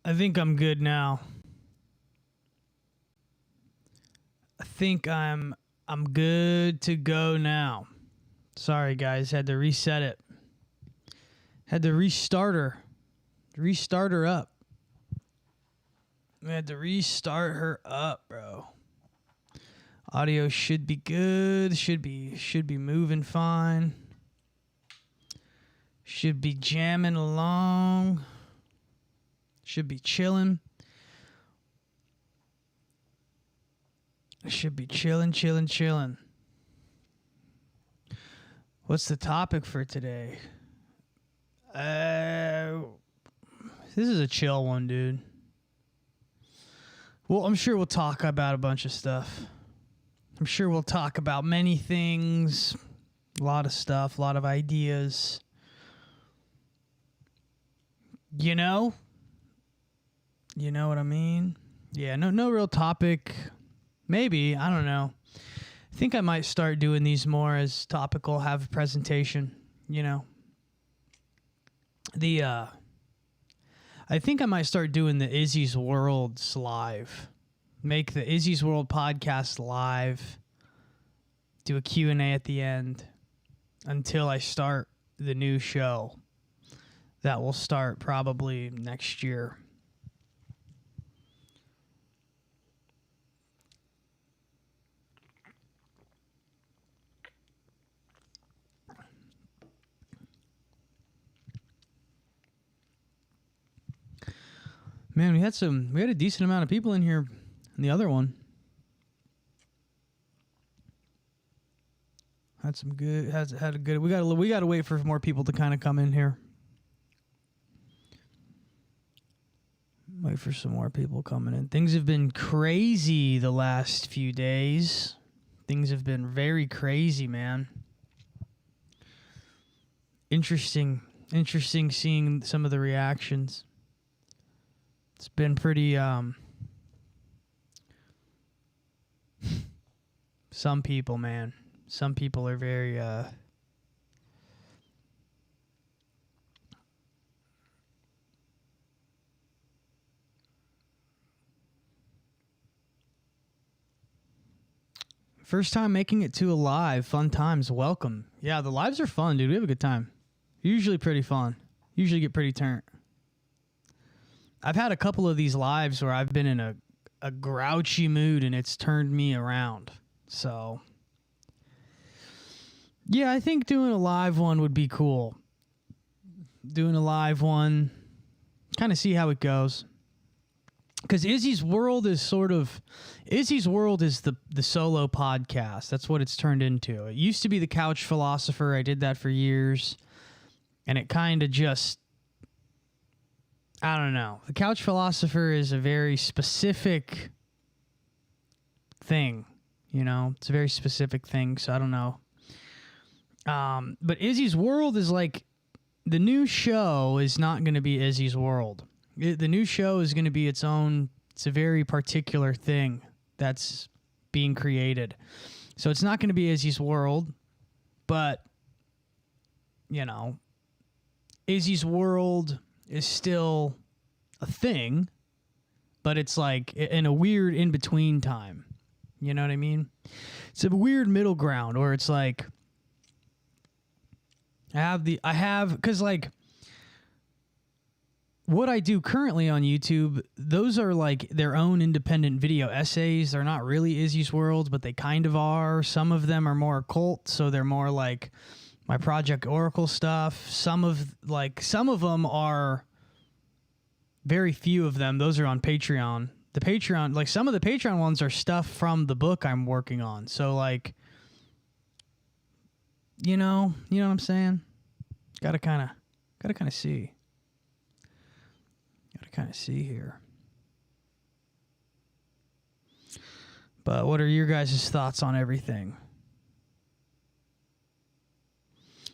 I think I'm good now. I think I'm good to go now. Sorry guys, had to reset it. Had to restart her up. We had to restart her up, bro. Audio should be good. Should be moving fine. Should be jamming along. Should be chilling. Should be chilling. What's the topic for today? This is a chill one, dude. Well, I'm sure we'll talk about a bunch of stuff. I'm sure we'll talk about many things, a lot of stuff, a lot of ideas. You know what I mean? Yeah, no real topic. Maybe, I don't know. I think I might start doing these more as topical, have a presentation, I think I might start doing the Izzy's Worlds live. Make the Izzy's World podcast live. Do a Q&A at the end until I start the new show. That will start probably next year. Man, we had a decent amount of people in here in the other one. Had a good. We got to wait for more people to kind of come in here. Wait for some more people coming in. Things have been crazy the last few days. Things have been very crazy, man. Interesting seeing some of the reactions. It's been pretty, some people, man. Some people are very, first time making it to a live. Fun times. Welcome. Yeah, the lives are fun, dude. We have a good time. Usually pretty fun. Usually get pretty turned. I've had a couple of these lives where I've been in a grouchy mood and it's turned me around. So, yeah, I think doing a live one would be cool. Doing a live one, kind of see how it goes. Because Izzy's World is the solo podcast. That's what it's turned into. It used to be the Couch Philosopher. I did that for years. And it kind of just, I don't know. The Couch Philosopher is a very specific thing, It's a very specific thing, so I don't know. But Izzy's World is like, the new show is not going to be Izzy's World. The new show is going to be its own, it's a very particular thing that's being created. So it's not going to be Izzy's World, but, Izzy's World is still a thing, but it's like in a weird in-between time. You know what I mean? It's a weird middle ground where it's like, because like what I do currently on YouTube, those are like their own independent video essays. They're not really Izzy's World, but they kind of are. Some of them are more occult, so they're more like my Project Oracle stuff. Some of them are, very few of them, those are on Patreon. The Patreon, like some of the Patreon ones are stuff from the book I'm working on. So like, you know what I'm saying? Gotta kind of see. Gotta kind of see here. But what are your guys' thoughts on everything?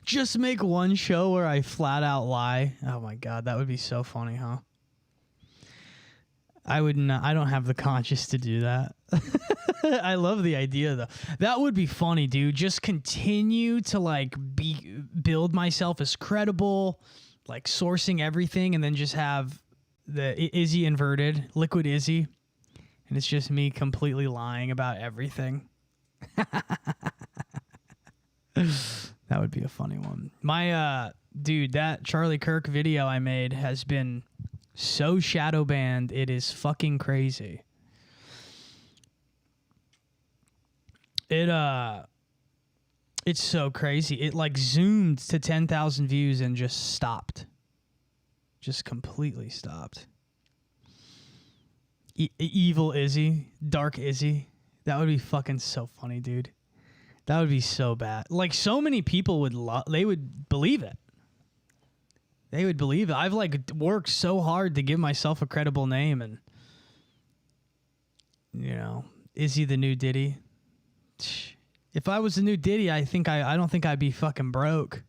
Just make one show where I flat out lie. Oh my God, that would be so funny, huh? I would not. I don't have the conscience to do that. I love the idea though. That would be funny, dude. Just continue to build myself as credible, like sourcing everything, and then just have Izzy inverted, liquid Izzy, and it's just me completely lying about everything. That would be a funny one. My dude, that Charlie Kirk video I made has been so shadow banned, it is fucking crazy. It's so crazy. It like zoomed to 10,000 views and just stopped. Just completely stopped. Evil Izzy, dark Izzy. That would be fucking so funny, dude. That would be so bad. Like, so many people would they would believe it. They would believe it. I've like worked so hard to give myself a credible name, and you know, Izzy the new Diddy. If I was the new Diddy, I don't think I'd be fucking broke.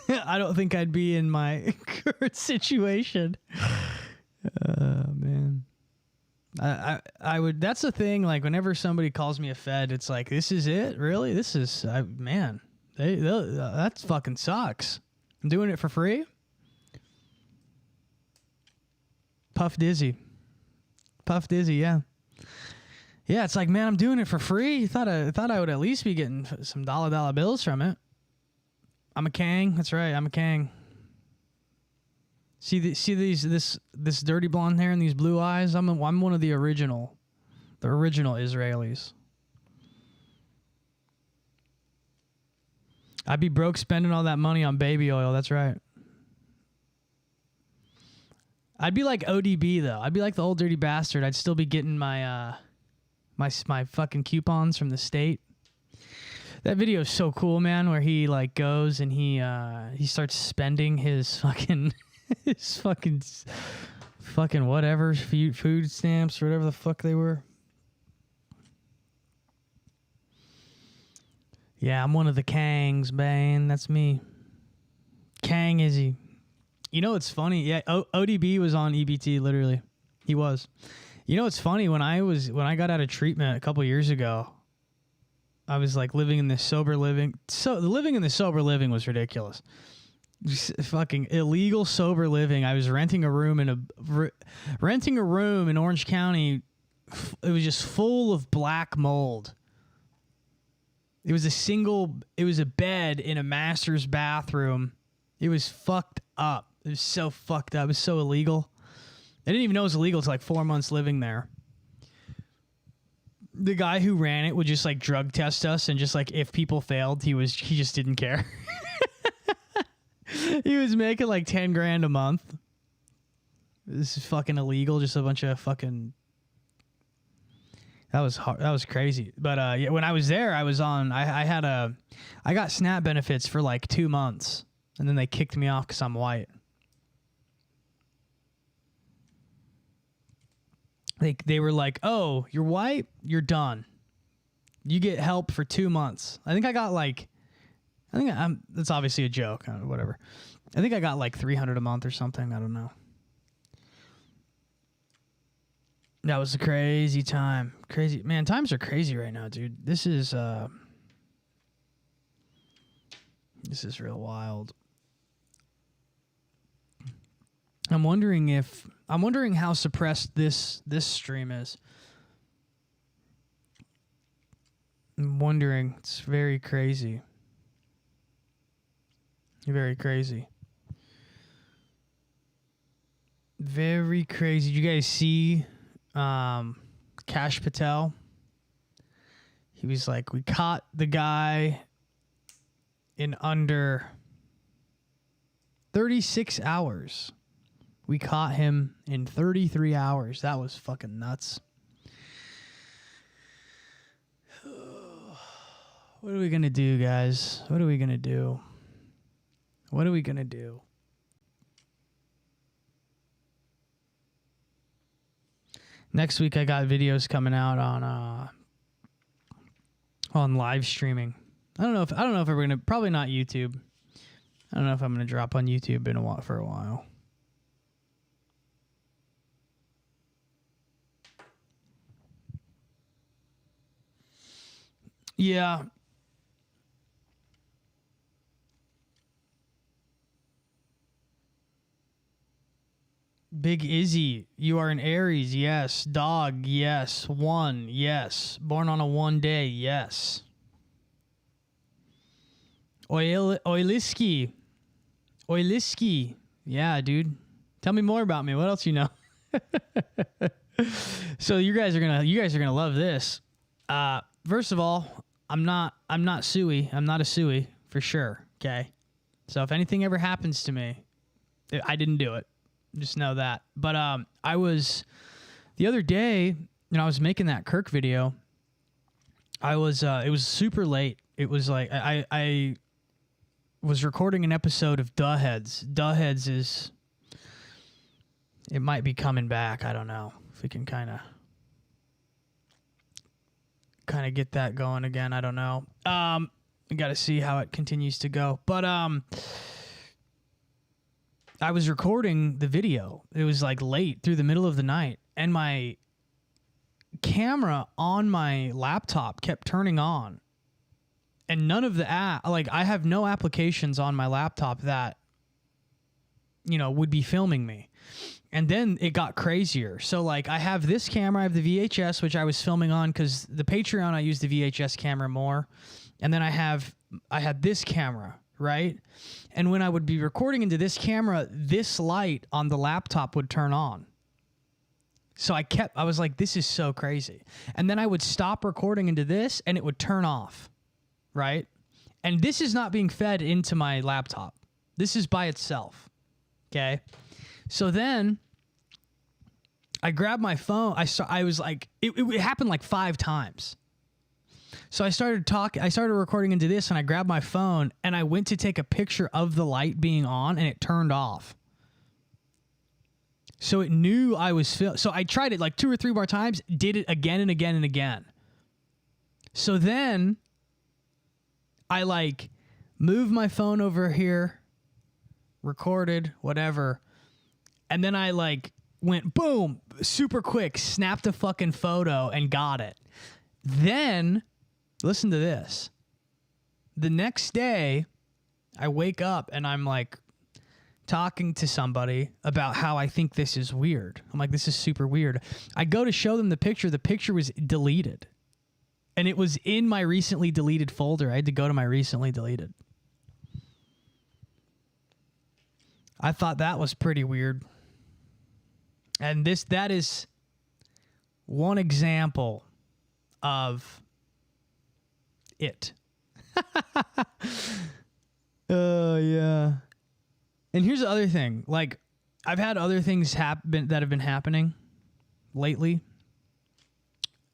I don't think I'd be in my current situation. Man. I would. That's the thing. Like, whenever somebody calls me a Fed, it's like, this is it, really. This is man. That fucking sucks. I'm doing it for free. Puff Dizzy, yeah. Yeah, it's like, man, I'm doing it for free. Thought I would at least be getting some dollar bills from it. I'm a Kang. That's right. I'm a Kang. See this dirty blonde hair and these blue eyes. I'm one of the original Israelis. I'd be broke spending all that money on baby oil. That's right. I'd be like ODB though. I'd be like the old dirty bastard. I'd still be getting my my fucking coupons from the state. That video is so cool, man, where he like goes and he starts spending his fucking his fucking whatever food stamps or whatever the fuck they were. Yeah, I'm one of the Kangs, man. That's me. Kang Izzy. You know what's funny? Yeah, ODB was on EBT, literally. He was. You know what's funny? When I got out of treatment a couple years ago, I was like living in this sober living. So the living in the sober living was ridiculous. Just fucking illegal sober living. I was renting a room in Orange County. It was just full of black mold. It was a bed in a master's bathroom. It was fucked up. It was so fucked up. It was so illegal. I didn't even know it was illegal until like 4 months living there. The guy who ran it would just like drug test us, and just like if people failed, he just didn't care. He was making like 10 grand a month. This is fucking illegal. Just a bunch of fucking. That was hard. That was crazy. But yeah, when I was there, I got SNAP benefits for like 2 months, and then they kicked me off because I'm white. They were like, "Oh, you're white, you're done. You get help for 2 months." That's obviously a joke, whatever. I think I got like $300 a month or something. I don't know. That was a crazy time. Crazy, man. Times are crazy right now, dude. This is real wild. I'm wondering how suppressed this stream is. I'm wondering. It's very crazy. Very crazy. Very crazy. Did you guys see Kash Patel? He was like, we caught the guy in under 36 hours. We caught him in 33 hours. That was fucking nuts. What are we going to do, guys? What are we going to do? What are we going to do? Next week I got videos coming out on live streaming. I don't know if we're going to, probably not YouTube. I don't know if I'm going to drop on YouTube for a while. Yeah. Big Izzy, you are an Aries, yes. Dog, yes. One, yes. Born on a 1 day, yes. Oiliski, yeah, dude. Tell me more about me. What else you know? So you guys are gonna love this. First of all, I'm not Suey. I'm not a Suey for sure. Okay. So if anything ever happens to me, I didn't do it. Just know that. But I was the other day, I was making that Kirk video. It was super late. It was like I was recording an episode of Duh Heads. Duh Heads it might be coming back. I don't know if we can kind of get that going again. I don't know. We got to see how it continues to go. But I was recording the video. It was like late through the middle of the night, and my camera on my laptop kept turning on, and none of the I have no applications on my laptop that would be filming me. And then it got crazier. So like I have this camera, I have the VHS, which I was filming on because the Patreon I use the VHS camera more, and then I had this camera, right? And when I would be recording into this camera, this light on the laptop would turn on. So I was like, this is so crazy. And then I would stop recording into this and it would turn off, right? And this is not being fed into my laptop. This is by itself, okay? So then I grabbed my phone. I was like, it happened like 5 times. So I started recording into this, and I grabbed my phone and I went to take a picture of the light being on, and it turned off. So it knew I was so I tried it like 2 or 3 more times, did it again and again and again. So then I like moved my phone over here, recorded, whatever. And then I like went boom, super quick, snapped a fucking photo and got it. Then, listen to this. The next day, I wake up and I'm like talking to somebody about how I think this is weird. I'm like, this is super weird. I go to show them the picture. The picture was deleted. And it was in my recently deleted folder. I had to go to my recently deleted. I thought that was pretty weird. And that is one example of it. Oh, yeah. And here's the other thing. Like, I've had other things that have been happening lately.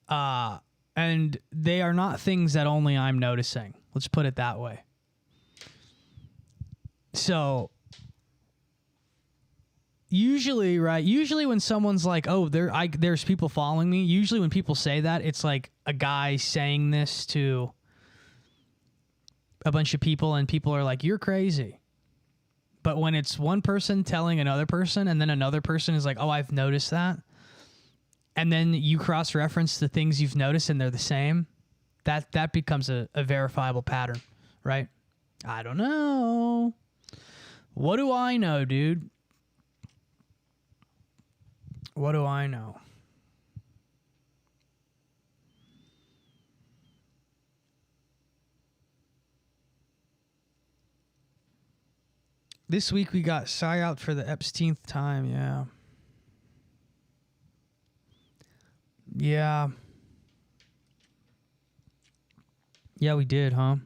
And they are not things that only I'm noticing. Let's put it that way. So usually when someone's like, oh, there's people following me, usually when people say that, it's like a guy saying this to a bunch of people, and people are like, you're crazy. But when it's one person telling another person, and then another person is like, oh, I've noticed that, and then you cross-reference the things you've noticed and they're the same, that becomes a verifiable pattern, right? I don't know. What do I know, dude? What do I know? This week we got Psy out for the Epsteinth time, yeah. Yeah. Yeah, we did, huh?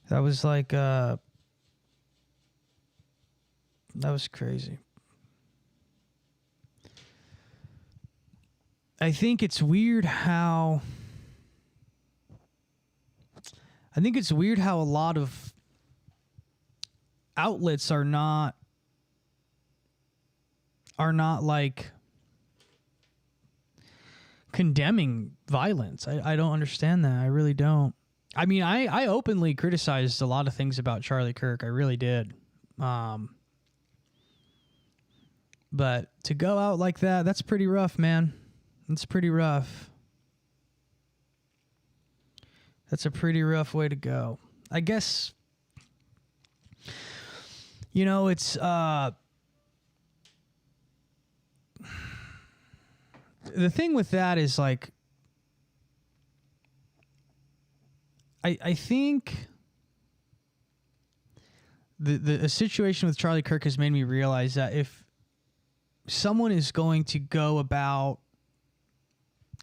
That was like, that was crazy. I think it's weird how a lot of outlets are not like condemning violence. I don't understand that. I really don't. I mean, I openly criticized a lot of things about Charlie Kirk. I really did. But to go out like that, that's pretty rough, man. It's pretty rough. That's a pretty rough way to go. I guess, it's, the thing with that is like, I think the situation with Charlie Kirk has made me realize that if someone is going to go about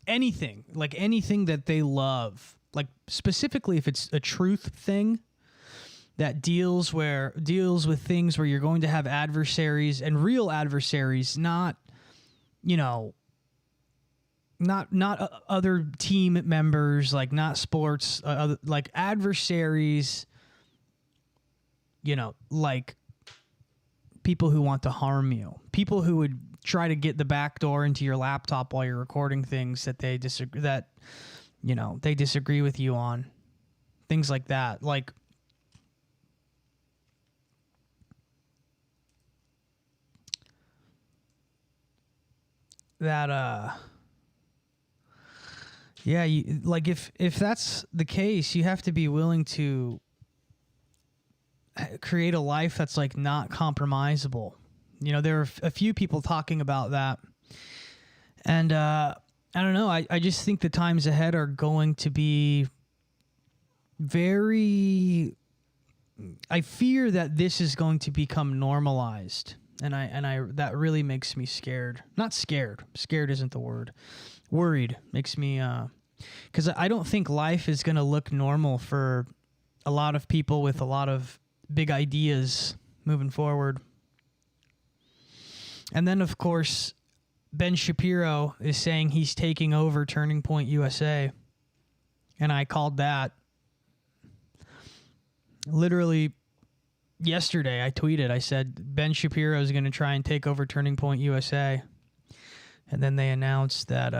anything, like anything that they love, like specifically if it's a truth thing that deals with things where you're going to have adversaries and real adversaries, not, you know, not other team members, like not sports, like adversaries, you know, like people who want to harm you, people who would try to get the back door into your laptop while you're recording things that they disagree, that, you know, they disagree with you on, things like that. Like, that, yeah, like if that's the case, you have to be willing to create a life that's like not compromisable. You know, there are a few people talking about that, and I don't know. I just think the times ahead are going to be very. I fear that this is going to become normalized, and I that really makes me scared. Not scared. Scared isn't the word. Worried makes me, because I don't think life is going to look normal for a lot of people with a lot of big ideas moving forward. And then, of course, Ben Shapiro is saying he's taking over Turning Point USA. And I called that. Literally yesterday, I tweeted, I said, Ben Shapiro is going to try and take over Turning Point USA. And then they announced that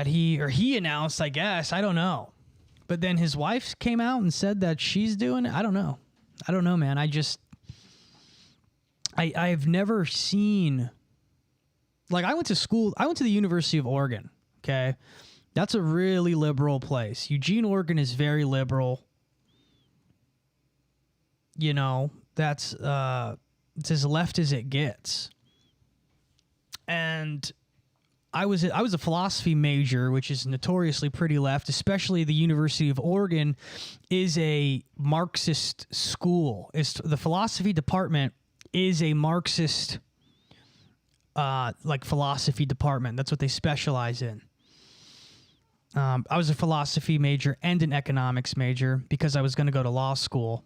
he announced, I guess, I don't know. But then his wife came out and said that she's doing it. I don't know, man. I've never seen, like, I went to the University of Oregon, okay? That's a really liberal place. Eugene, Oregon is very liberal. You know, that's it's as left as it gets. And I was a philosophy major, which is notoriously pretty left, especially the University of Oregon is a Marxist school. The philosophy department is a Marxist like philosophy department. That's what they specialize in. I was a philosophy major and an economics major because I was going to go to law school.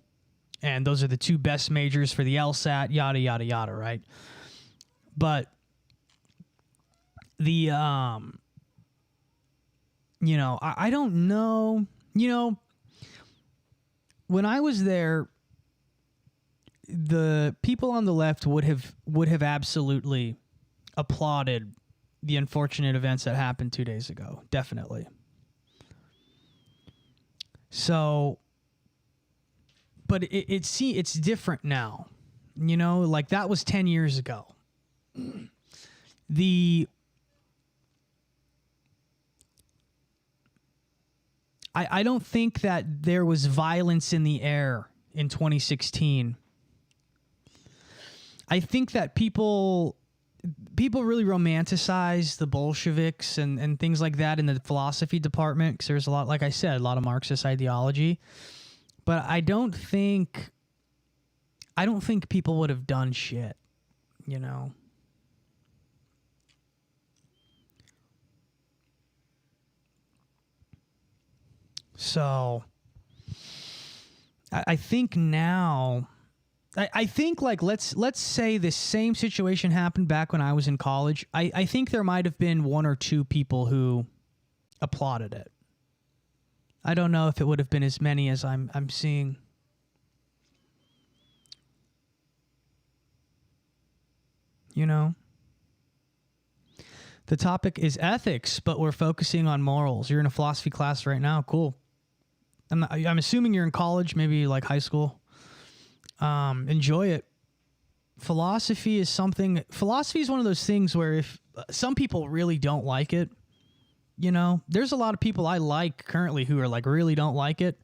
And those are the two best majors for the LSAT, yada, yada, yada, right? But the, you know, I don't know, you know, when I was there, the people on the left would have absolutely applauded the unfortunate events that happened 2 days ago. Definitely. So, but it's different now, you know, like that was 10 years ago. I don't think that there was violence in the air in 2016. I think that people really romanticize the Bolsheviks and things like that in the philosophy department because there's a lot, like I said, a lot of Marxist ideology. But I don't think people would have done shit, you know. So I think now, I think like let's say the same situation happened back when I was in college. I think there might have been one or two people who applauded it. I don't know if it would have been as many as I'm seeing. You know? The topic is ethics, but we're focusing on morals. You're in a philosophy class right now. Cool. I'm assuming you're in college, maybe like high school. Enjoy it. Philosophy is one of those things where if some people really don't like it, you know, there's a lot of people I like currently who are like really don't like it.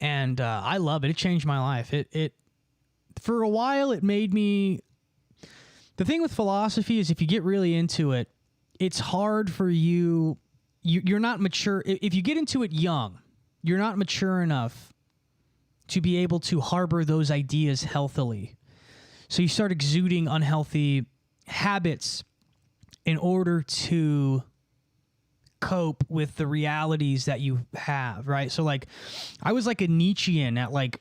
And I love it. It changed my life. It for a while, it made me... The thing with philosophy is if you get really into it, it's hard for you... You're not mature. If you get into it young, you're not mature enough to be able to harbor those ideas healthily. So you start exuding unhealthy habits in order to cope with the realities that you have, right? So like I was like a Nietzschean at like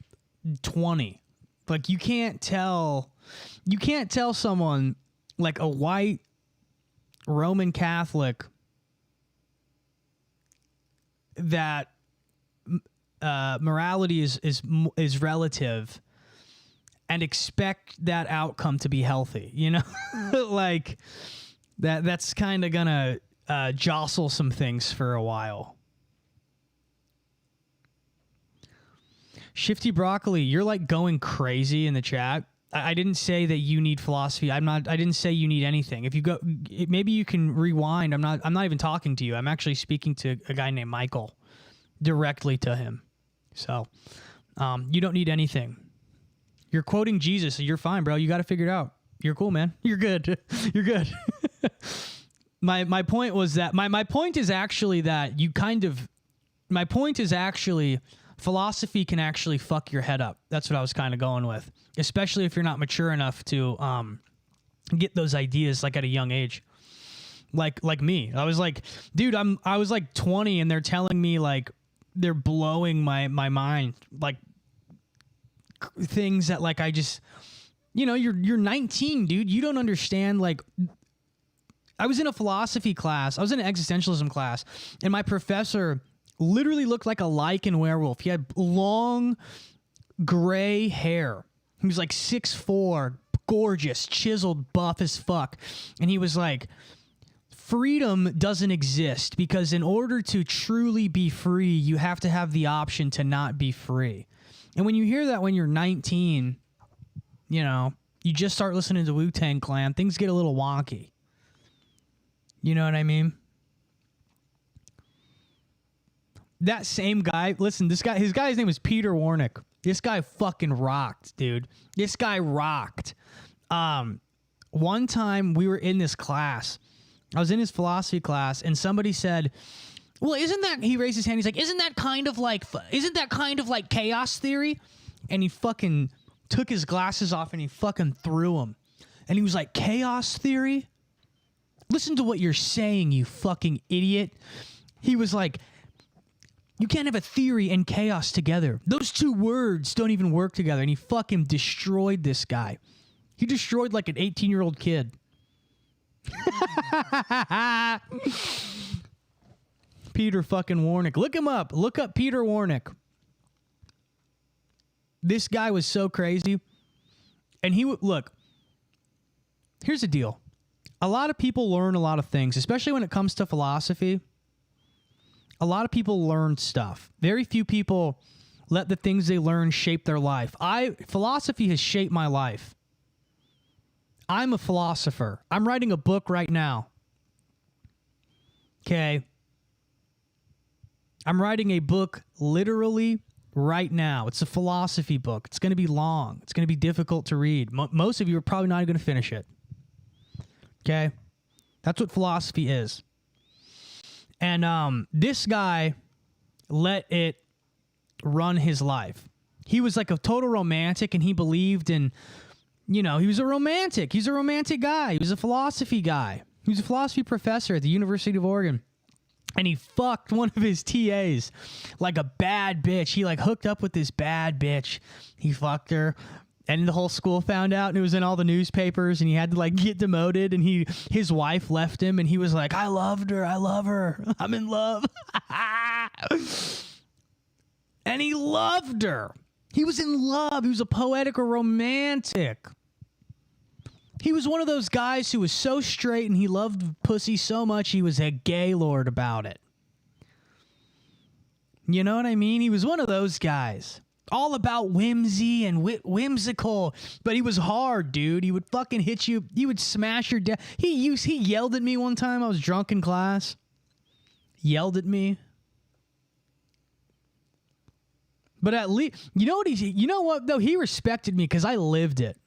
20. Like you can't tell someone like a white Roman Catholic that morality is relative and expect that outcome to be healthy, you know? Like that's kind of gonna jostle some things for a while. Shifty Broccoli, you're like going crazy in the chat. I didn't say that you need philosophy. I didn't say you need anything. If you go, maybe you can rewind. I'm not even talking to you. I'm actually speaking to a guy named Michael, directly to him. So, you don't need anything. You're quoting Jesus. So you're fine, bro. You got to figure it out. You're cool, man. You're good. You're good. My point was that my point is actually that my point is actually philosophy can actually fuck your head up. That's what I was kind of going with, especially if you're not mature enough to get those ideas like at a young age. Like me, I was like, dude, I was like 20 and they're telling me like they're blowing my mind, like things that like I just, you know, you're 19, dude. You don't understand. Like I was in a philosophy class. I was in an existentialism class, and my professor literally looked like a lichen werewolf. He had long gray hair. He was like 6'4", gorgeous, chiseled, buff as fuck. And he was like, freedom doesn't exist because in order to truly be free, you have to have the option to not be free. And when you hear that when you're 19, you know, you just start listening to Wu-Tang Clan, things get a little wonky. You know what I mean? That same guy, listen, his guy's name was Peter Warnick. This guy fucking rocked, dude. This guy rocked. One time we were in this class. I was in his philosophy class, and somebody said, well, he raised his hand, he's like, isn't that kind of like chaos theory? And he fucking took his glasses off and he fucking threw them. And he was like, chaos theory? Listen to what you're saying, you fucking idiot. He was like, you can't have a theory and chaos together. Those two words don't even work together. And he fucking destroyed this guy. He destroyed like an 18-year-old kid. Peter fucking Warnick. Look him up. Look up Peter Warnick. This guy was so crazy. And look, here's the deal. A lot of people learn a lot of things, especially when it comes to philosophy. A lot of people learn stuff. Very few people let the things they learn shape their life. Philosophy has shaped my life. I'm a philosopher. I'm writing a book right now. Okay. I'm writing a book literally right now. It's a philosophy book. It's going to be long. It's going to be difficult to read. Most of you are probably not going to finish it. Okay? That's what philosophy is. And this guy let it run his life. He was like a total romantic, and he believed in, you know, he was a romantic. He's a romantic guy. He was a philosophy guy. He was a philosophy professor at the University of Oregon. And he fucked one of his TAs like a bad bitch. He like hooked up with this bad bitch. He fucked her. And the whole school found out, and it was in all the newspapers, and he had to like get demoted, and his wife left him, and he was like, I loved her. I love her. I'm in love. And he loved her. He was in love. He was a poetic or romantic. He was one of those guys who was so straight and he loved pussy so much he was a gaylord about it. You know what I mean? He was one of those guys. All about whimsy and whimsical, but he was hard, dude. He would fucking hit you. He would smash your desk. He yelled at me one time. I was drunk in class. Yelled at me. But at least, you know what though? He respected me because I lived it.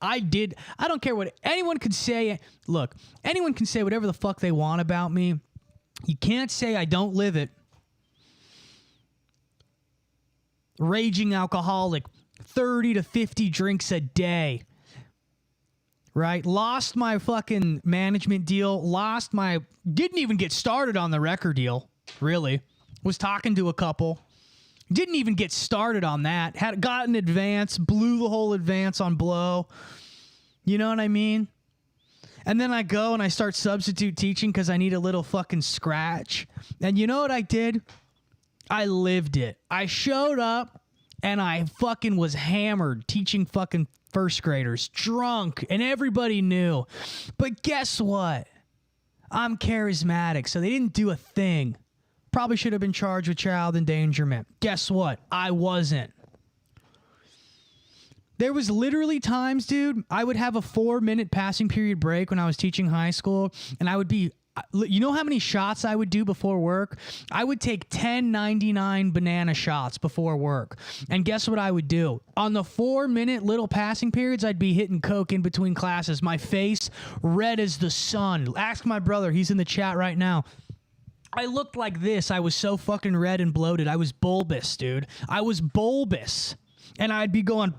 I did. I don't care what anyone could say. Look, anyone can say whatever the fuck they want about me. You can't say I don't live it. Raging alcoholic, 30 to 50 drinks a day. Right? Lost my fucking management deal. Didn't even get started on the record deal, really. Was talking to a couple. Didn't even get started on that. Had gotten advance, blew the whole advance on blow. You know what I mean? And then I go and I start substitute teaching because I need a little fucking scratch. And you know what I did? I lived it. I showed up and I fucking was hammered teaching fucking first graders, drunk, and everybody knew. But guess what? I'm charismatic, so they didn't do a thing. Probably should have been charged with child endangerment. Guess what? I wasn't. There was literally times, dude, I would have a 4-minute passing period break when I was teaching high school, and I would be, you know how many shots I would do before work? I would take 10.99 banana shots before work. And guess what I would do? On the 4-minute little passing periods, I'd be hitting coke in between classes. My face red as the sun. Ask my brother. He's in the chat right now. I looked like this. I was so fucking red and bloated. I was bulbous, dude. I was bulbous. And I'd be going,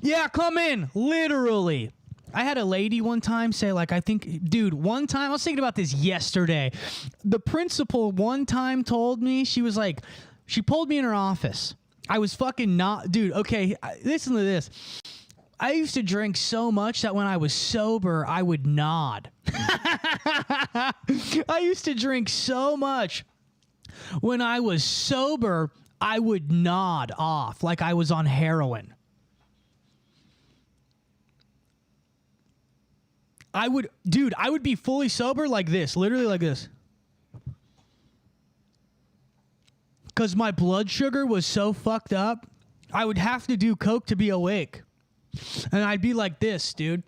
yeah, come in. Literally. I had a lady one time say, like, I think, dude, one time, I was thinking about this yesterday. The principal one time told me, she was like, she pulled me in her office. I was fucking not, dude, okay, listen to this. I used to drink so much that when I was sober, I would nod. I used to drink so much. When I was sober, I would nod off like I was on heroin. I would be fully sober like this, literally like this. Because my blood sugar was so fucked up, I would have to do coke to be awake. And I'd be like this, dude.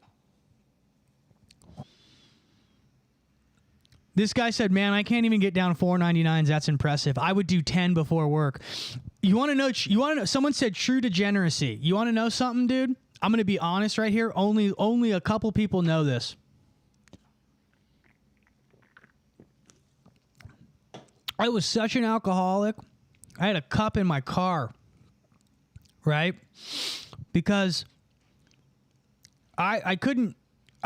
This guy said, man, I can't even get down 4.99s. That's impressive. I would do 10 before work. You want to know, someone said true degeneracy. You want to know something, dude? I'm going to be honest right here. Only a couple people know this. I was such an alcoholic. I had a cup in my car, right? Because I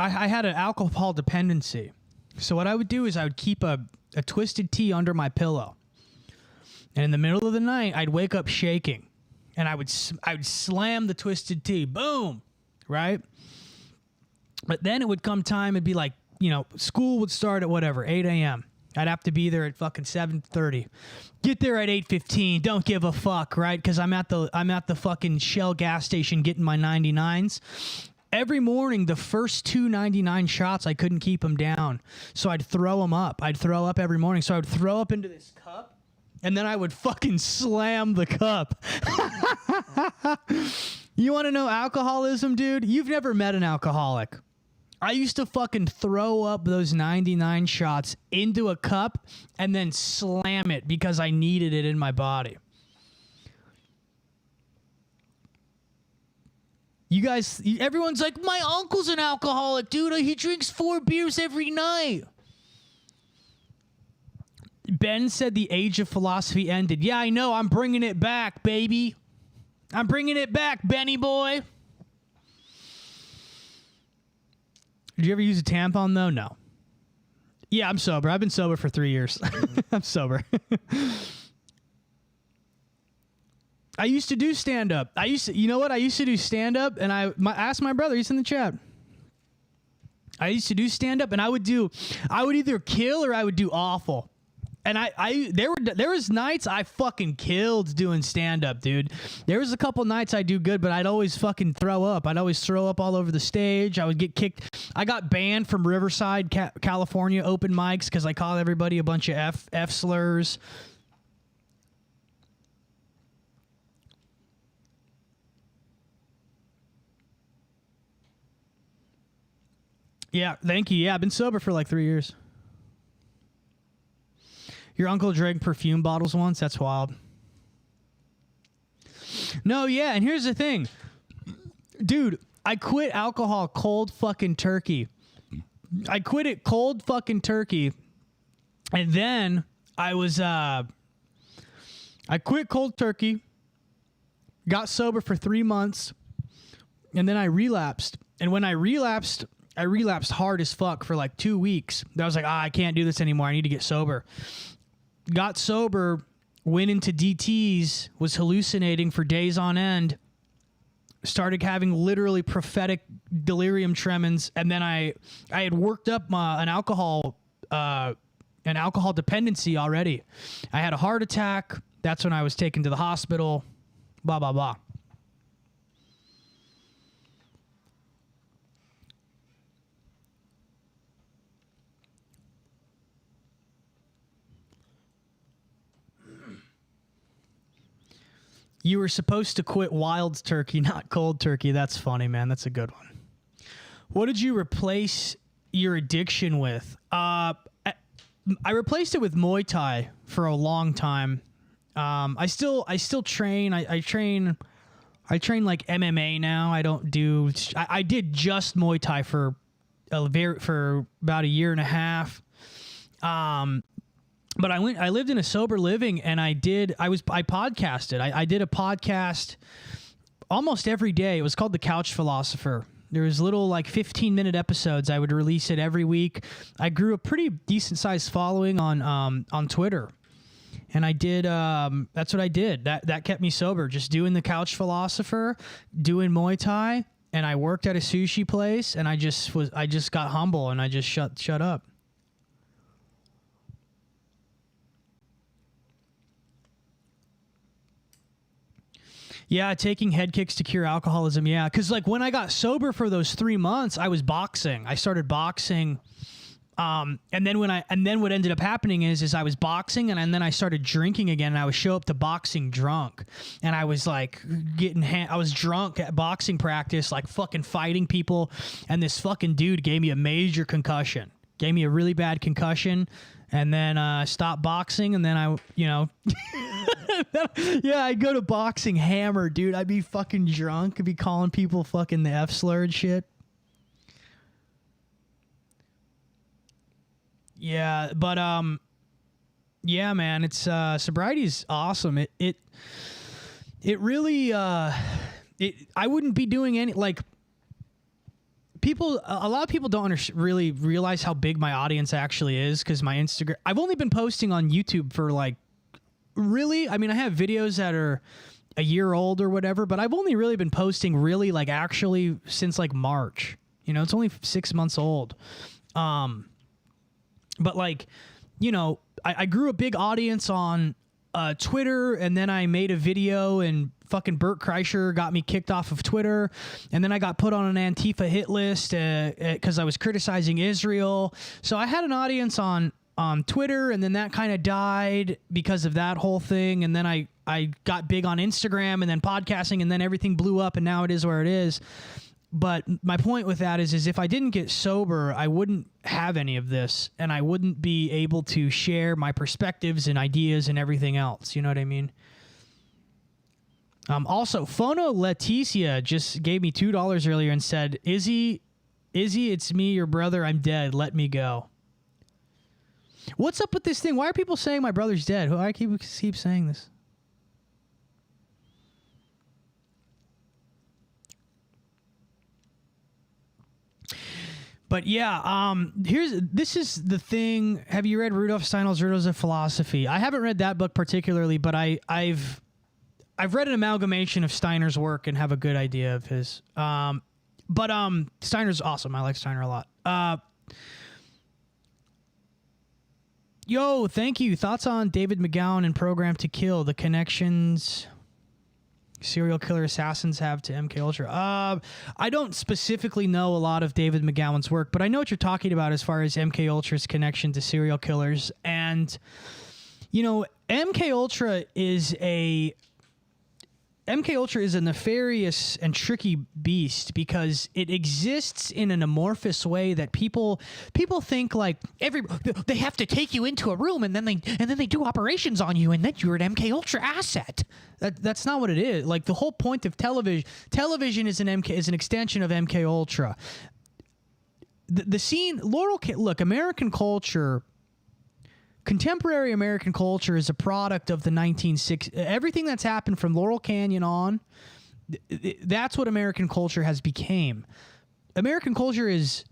had an alcohol dependency. So what I would do is I would keep a twisted tea under my pillow. And in the middle of the night, I'd wake up shaking. And I would slam the twisted tea. Boom! Right? But then it would come time, it'd be like, you know, school would start at whatever, 8 a.m. I'd have to be there at fucking 7:30. Get there at 8:15. Don't give a fuck, right? Because I'm at the fucking Shell gas station getting my 99s. Every morning, the first 2.99 shots, I couldn't keep them down. So I'd throw them up. I'd throw up every morning. So I would throw up into this cup, and then I would fucking slam the cup. You want to know alcoholism, dude? You've never met an alcoholic. I used to fucking throw up those 99 shots into a cup and then slam it because I needed it in my body. You guys, everyone's like, my uncle's an alcoholic, dude. He drinks 4 beers every night. Ben said the age of philosophy ended. Yeah, I know. I'm bringing it back, baby. I'm bringing it back, Benny boy. Did you ever use a tampon, though? No. Yeah, I'm sober. I've been sober for 3 years. I'm sober. I used to do stand-up. You know what? I used to do stand-up, and I asked my brother. He's in the chat. I used to do stand-up, and I would either kill or I would do awful. And there was nights I fucking killed doing stand-up, dude. There was a couple nights I do good, but I'd always fucking throw up. I'd always throw up all over the stage. I would get kicked. I got banned from Riverside, California open mics because I called everybody a bunch of F slurs. Yeah, thank you. Yeah, I've been sober for like 3 years. Your uncle drank perfume bottles once? That's wild. No, yeah, and here's the thing. Dude, I quit alcohol cold fucking turkey. I quit it cold fucking turkey. And then I quit cold turkey, got sober for 3 months, and then I relapsed. And when I relapsed hard as fuck for like 2 weeks. I was like, I can't do this anymore. I need to get sober. Got sober, went into DTs, was hallucinating for days on end, started having literally prophetic delirium tremens, and then I had worked up an alcohol dependency already. I had a heart attack. That's when I was taken to the hospital. Blah, blah, blah. You were supposed to quit wild turkey, not cold turkey. That's funny, man. That's a good one. What did you replace your addiction with? I replaced it with Muay Thai for a long time. I still train. I train like MMA now. I don't do. I did just Muay Thai for about a year and a half. But I lived in a sober living, and I podcasted. I did a podcast almost every day. It was called The Couch Philosopher. There was little like 15-minute episodes. I would release it every week. I grew a pretty decent sized following on Twitter, and I did. That's what I did. That kept me sober. Just doing The Couch Philosopher, doing Muay Thai, and I worked at a sushi place, and I just got humble, and I just shut up. Yeah, taking head kicks to cure alcoholism. Yeah, because like when I got sober for those 3 months, I was boxing. I started boxing, and then what ended up happening is I was boxing, and then I started drinking again. And I would show up to boxing drunk, and I was like I was drunk at boxing practice, like fucking fighting people, and this fucking dude gave me a major concussion. Gave me a really bad concussion, and then stopped boxing, and then yeah, I'd go to boxing hammered, dude. I'd be fucking drunk. I'd be calling people fucking the F slur and shit. Yeah, but yeah, man, it's sobriety is awesome. It really I wouldn't be doing any like. A lot of people don't really realize how big my audience actually is because my Instagram. I've only been posting on YouTube for like, really. I mean, I have videos that are a year old or whatever, but I've only really been posting really like actually since like March. You know, it's only 6 months old. But like, you know, I grew a big audience on Twitter, and then I made a video, and fucking Bert Kreischer got me kicked off of Twitter, and then I got put on an Antifa hit list because I was criticizing Israel. So I had an audience on Twitter, and then that kind of died because of that whole thing, and then I got big on Instagram, and then podcasting, and then everything blew up, and now it is where it is. But my point with that is if I didn't get sober, I wouldn't have any of this, and I wouldn't be able to share my perspectives and ideas and everything else. You know what I mean? Also, Fono Leticia just gave me $2 earlier and said, Izzy, it's me, your brother. I'm dead. Let me go. What's up with this thing? Why are people saying my brother's dead? I keep saying this. But yeah, this is the thing. Have you read Rudolf Steiner's Riddles of Philosophy? I haven't read that book particularly, but I've read an amalgamation of Steiner's work and have a good idea of his. But Steiner's awesome. I like Steiner a lot. Yo, thank you. Thoughts on David McGowan and Program to Kill? The connections serial killer assassins have to MK Ultra. I don't specifically know a lot of David McGowan's work, but I know what you're talking about as far as MK Ultra's connection to serial killers. And you know, MK Ultra is MK Ultra is a nefarious and tricky beast because it exists in an amorphous way that people think like they have to take you into a room and then they do operations on you and then you're an MK Ultra asset. That's not what it is. Like the whole point of television is an extension of MK Ultra. The scene, look, American culture. Contemporary American culture is a product of the 1960s. Everything that's happened from Laurel Canyon on, that's what American culture has became. American culture is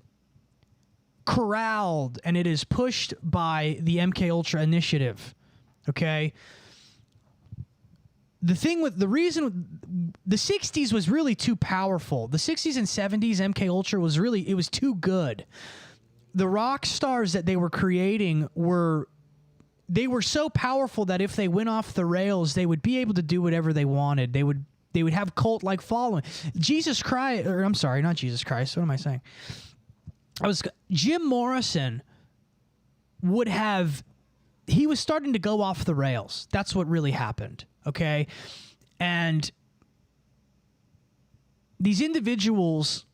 corralled and it is pushed by the MK Ultra initiative. Okay? The reason the 60s was really too powerful. The 60s and 70s MK Ultra was too good. The rock stars that they were creating were so powerful that if they went off the rails, they would be able to do whatever they wanted. They would have cult-like following. Jesus Christ, or I'm sorry, not Jesus Christ. What am I saying? Jim Morrison he was starting to go off the rails. That's what really happened, okay? And these individuals,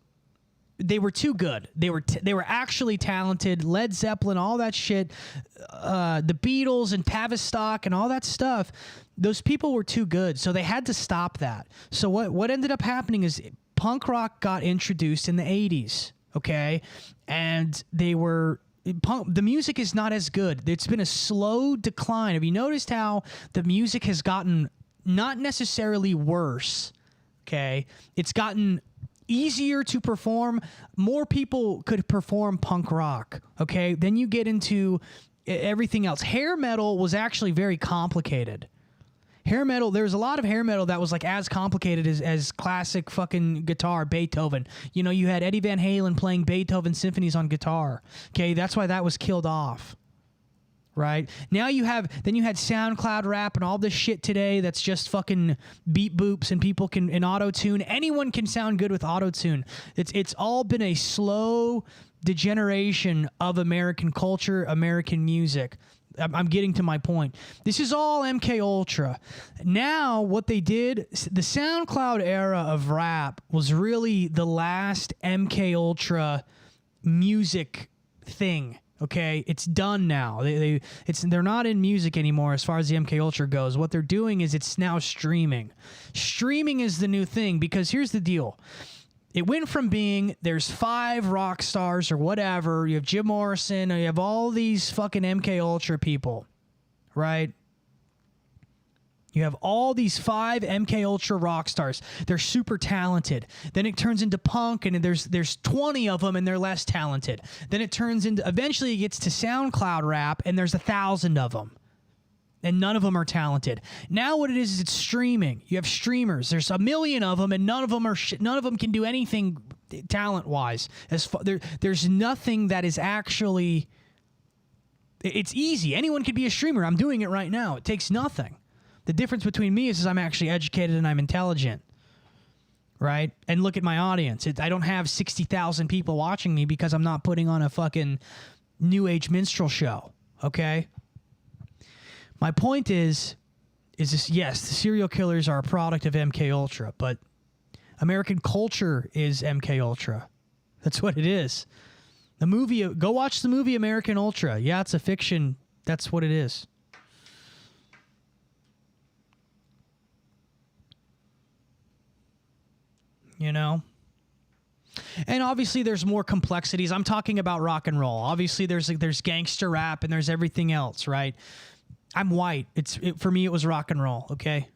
they were too good. They were actually talented. Led Zeppelin, all that shit, the Beatles and Tavistock and all that stuff. Those people were too good, so they had to stop that. So what ended up happening is punk rock got introduced in the 80s, okay? And the music is not as good. It's been a slow decline. Have you noticed how the music has gotten not necessarily worse, okay? It's gotten easier to perform. More people could perform punk rock, okay? Then you get into everything else. Hair metal was actually very complicated. Hair metal, there's a lot of hair metal that was like as complicated as classic fucking guitar, Beethoven. You know, you had Eddie Van Halen playing Beethoven symphonies on guitar, okay? That's why that was killed off. Right? Now you had SoundCloud rap and all this shit today that's just fucking beat boops and people can, in auto-tune. Anyone can sound good with auto-tune. It's all been a slow degeneration of American culture, American music. I'm getting to my point. This is all MK Ultra. Now what they did, the SoundCloud era of rap was really the last MK Ultra music thing. Okay, it's done now. They're not in music anymore as far as the MK Ultra goes. What they're doing is it's now streaming. Streaming is the new thing because here's the deal. It went from being there's 5 rock stars or whatever. You have Jim Morrison, or you have all these fucking MK Ultra people, right? You have all these 5 MK Ultra rock stars. They're super talented. Then it turns into punk, and there's 20 of them, and they're less talented. Then it turns into, eventually it gets to SoundCloud rap, and there's 1,000 of them, and none of them are talented. Now what it is it's streaming. You have streamers. There's 1 million of them, and none of them can do anything talent-wise. There's nothing that is actually. It's easy. Anyone could be a streamer. I'm doing it right now. It takes nothing. The difference between me is I'm actually educated and I'm intelligent, right? And look at my audience. I don't have 60,000 people watching me because I'm not putting on a fucking new age minstrel show, okay? My point is this, yes, the serial killers are a product of MK Ultra, but American culture is MK Ultra. That's what it is. The movie, go watch the movie American Ultra. Yeah, it's a fiction. That's what it is. You know? And obviously there's more complexities. I'm talking about rock and roll. Obviously there's gangster rap and there's everything else, right? I'm white. For me it was rock and roll, okay?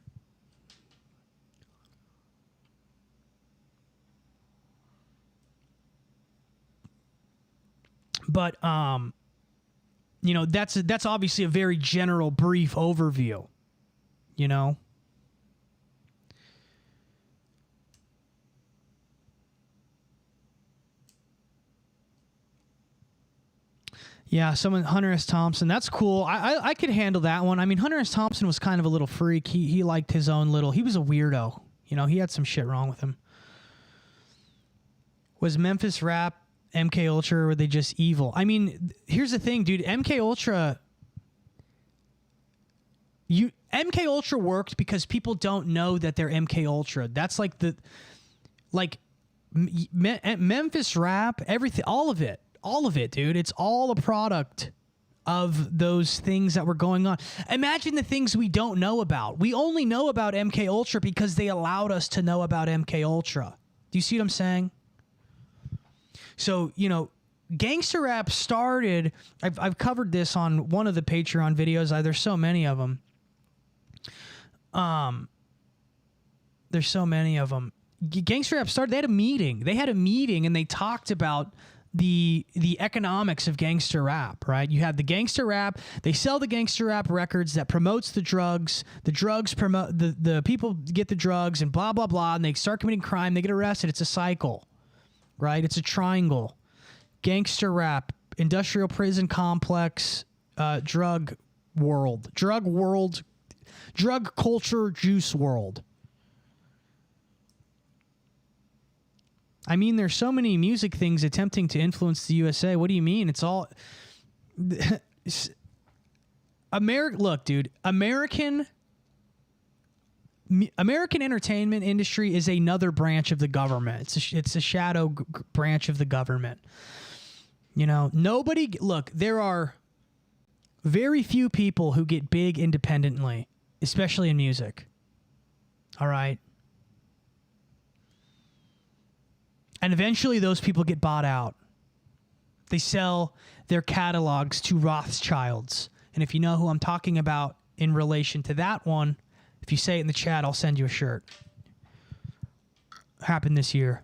But you know, that's obviously a very general brief overview, you know? Yeah, Hunter S. Thompson. That's cool. I could handle that one. I mean, Hunter S. Thompson was kind of a little freak. He liked his own little. He was a weirdo. You know, he had some shit wrong with him. Was Memphis rap MK Ultra, or were they just evil? I mean, here's the thing, dude. MK Ultra. MK Ultra worked because people don't know that they're MK Ultra. That's like Memphis rap, everything, all of it, dude. It's all a product of those things that were going on. Imagine the things we don't know about. We only know about MK Ultra because they allowed us to know about MK Ultra. Do you see what I'm saying? So, gangster rap started, I've covered this on one of the Patreon videos. There's so many of them. Gangster rap started, they had a meeting and they talked about the economics of gangster rap, right? You have the gangster rap, they sell the gangster rap records that promotes the drugs promote, the people get the drugs and blah, blah, blah, and they start committing crime, they get arrested. It's a cycle, right? It's a triangle. Gangster rap, industrial prison complex, drug culture, juice world. I mean, there's so many music things attempting to influence the USA. What do you mean? It's all look, dude, American entertainment industry is another branch of the government. It's a shadow branch of the government. There are very few people who get big independently, especially in music. All right. And eventually those people get bought out. They sell their catalogs to Rothschilds. And if you know who I'm talking about in relation to that one, if you say it in the chat, I'll send you a shirt. Happened this year.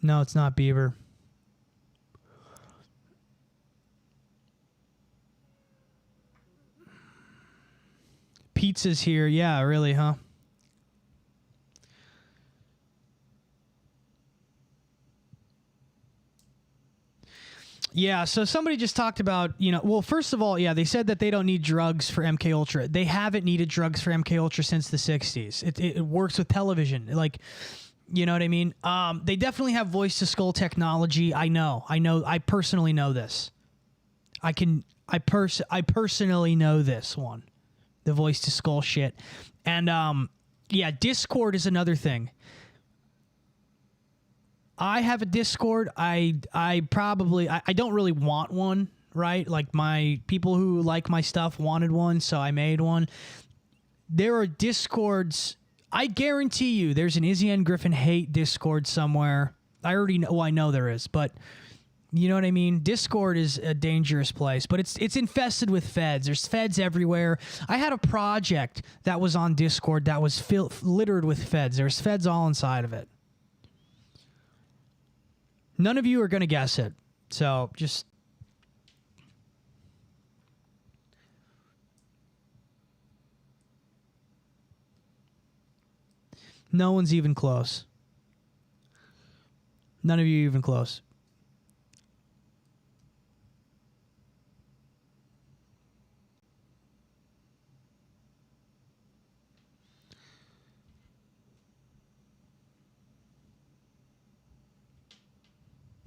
No, it's not Bieber. Pizza's here. Yeah, really, huh? Yeah, so somebody just talked about, well, first of all, yeah, they said that they don't need drugs for MK Ultra. They haven't needed drugs for MK Ultra since the 60s. It works with television. Like, you know what I mean? They definitely have voice to skull technology. I know. I personally know this. I personally know this one. The voice to skull shit. And yeah, Discord is another thing. I have a Discord. I don't really want one, right? Like my people who like my stuff wanted one, so I made one. There are Discords. I guarantee you there's an Izzy and Griffin hate Discord somewhere. I already know. Well, I know there is, but you know what I mean? Discord is a dangerous place, but it's infested with feds. There's feds everywhere. I had a project that was on Discord that was littered with feds. There's feds all inside of it. None of you are going to guess it. So just... No one's even close. None of you even close.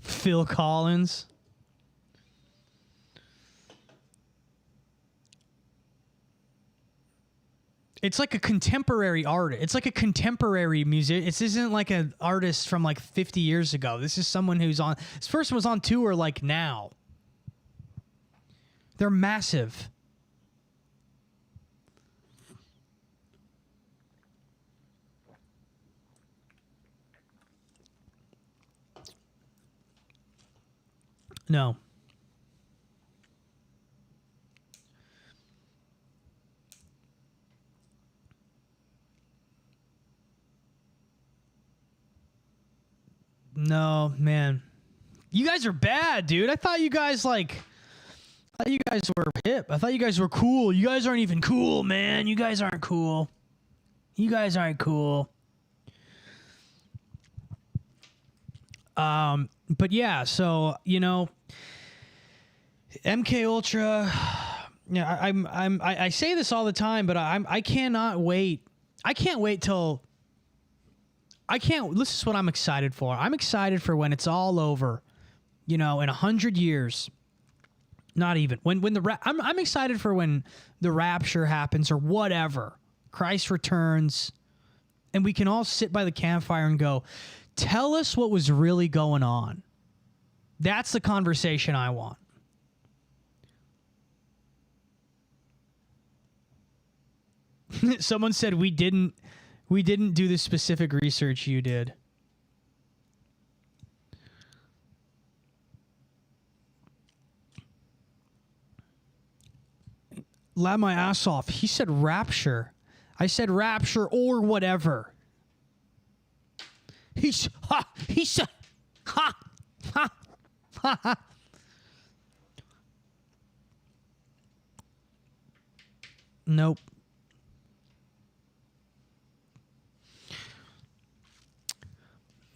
Phil Collins. It's like a contemporary art. It's like a contemporary music. This isn't like an artist from like 50 years ago. This is someone who's on... This person was on tour like now. They're massive. No. No, man. You guys are bad, dude. I thought you guys were hip. I thought you guys were cool. You guys aren't even cool, man. You guys aren't cool. You guys aren't cool. But yeah, so, MK Ultra, Yeah, I say this all the time, but I cannot wait. I can't wait till this is what I'm excited for. I'm excited for when it's all over, in 100 years. Not even when I'm excited for when the rapture happens or whatever. Christ returns and we can all sit by the campfire and go, tell us what was really going on. That's the conversation I want. Someone said we didn't do the specific research you did. Laugh my ass off. He said rapture. I said rapture or whatever. He said ha ha ha. Nope.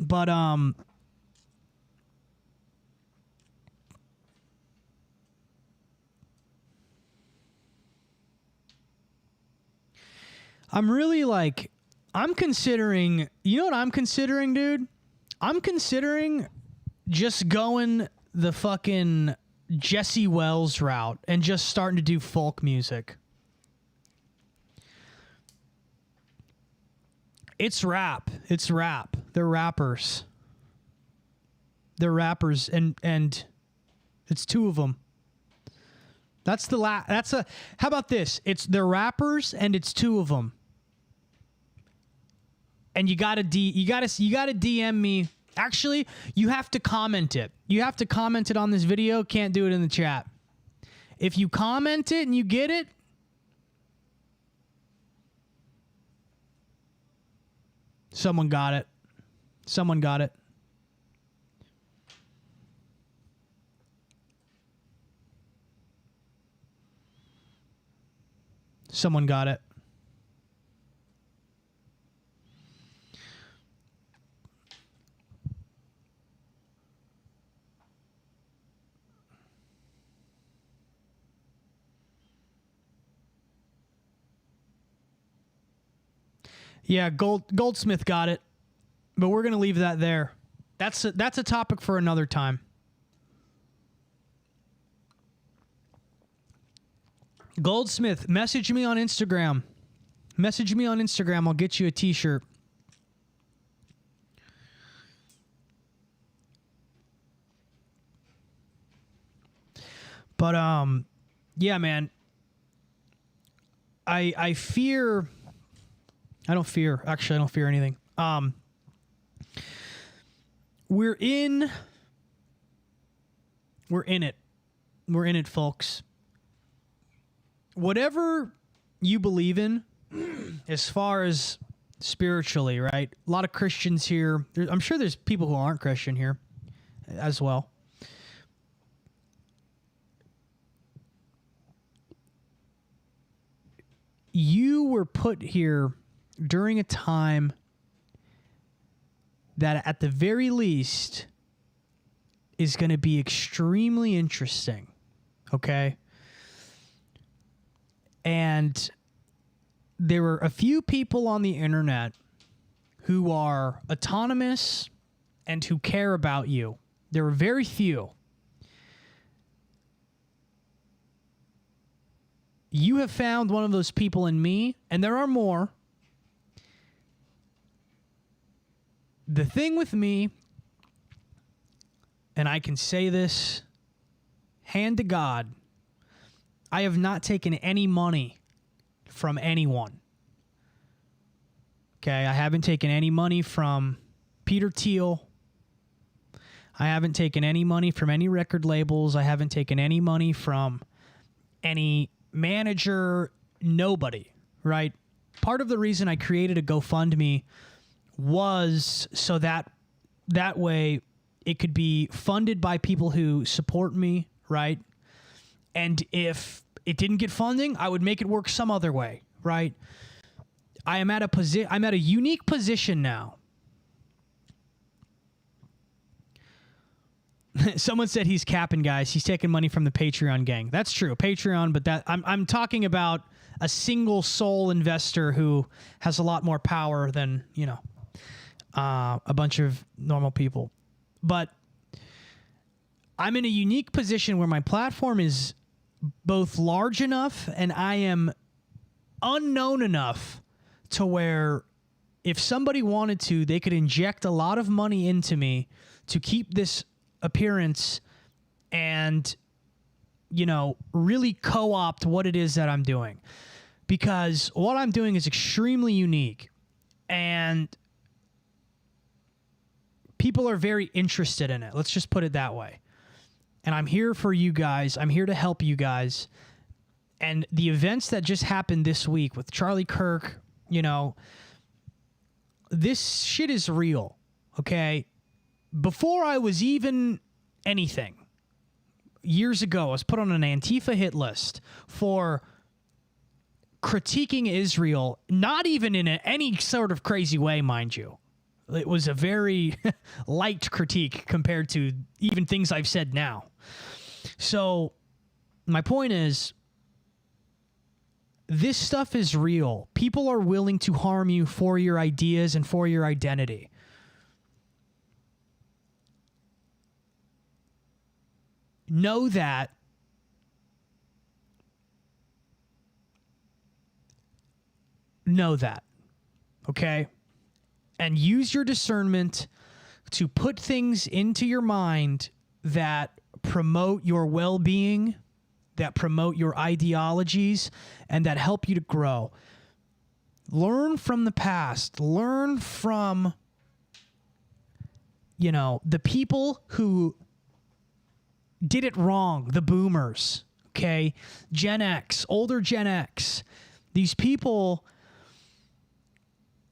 But I'm really I'm considering, you know what I'm considering, dude? I'm considering just going the fucking Jesse Wells route and just starting to do folk music. It's rap. They're rappers. And it's two of them. How about this? They're rappers and it's two of them. And you gotta DM me. Actually, you have to comment it. You have to comment it on this video. Can't do it in the chat. If you comment it and you get it, someone got it. Someone got it. Someone got it. Yeah, Goldsmith got it, but we're gonna leave that there. That's a topic for another time. Goldsmith, message me on Instagram. I'll get you a t-shirt. But yeah, man. I fear. I don't fear anything. We're in it, folks. Whatever you believe in, as far as spiritually, right? A lot of Christians here. I'm sure there's people who aren't Christian here as well. You were put here during a time that at the very least is going to be extremely interesting, okay? And there were a few people on the internet who are autonomous and who care about you. There were very few. You have found one of those people in me, and there are more. The thing with me, and I can say this, hand to God, I have not taken any money from anyone. Okay, I haven't taken any money from Peter Thiel. I haven't taken any money from any record labels. I haven't taken any money from any manager, nobody, right? Part of the reason I created a GoFundMe was so that way it could be funded by people who support me, right? And if it didn't get funding, I would make it work some other way, right? I'm at a unique position now Someone said he's capping, guys. He's taking money from the Patreon gang. That's true, Patreon, but that I'm talking about a single soul investor who has a lot more power than, you know, a bunch of normal people. But I'm in a unique position where my platform is both large enough and I am unknown enough to where if somebody wanted to, they could inject a lot of money into me to keep this appearance and, you know, really co-opt what it is that I'm doing. Because what I'm doing is extremely unique and people are very interested in it. Let's just put it that way. And I'm here for you guys. I'm here to help you guys. And the events that just happened this week with Charlie Kirk, you know, this shit is real, okay? Before I was even anything, years ago, I was put on an Antifa hit list for critiquing Israel, not even in any sort of crazy way, mind you. It was a very light critique compared to even things I've said now. So my point is, this stuff is real. People are willing to harm you for your ideas and for your identity. Know that. Know that. Okay? And use your discernment to put things into your mind that promote your well-being, that promote your ideologies, and that help you to grow. Learn from the past. Learn from, you know, the people who did it wrong, the boomers, okay? Gen X, older Gen X. These people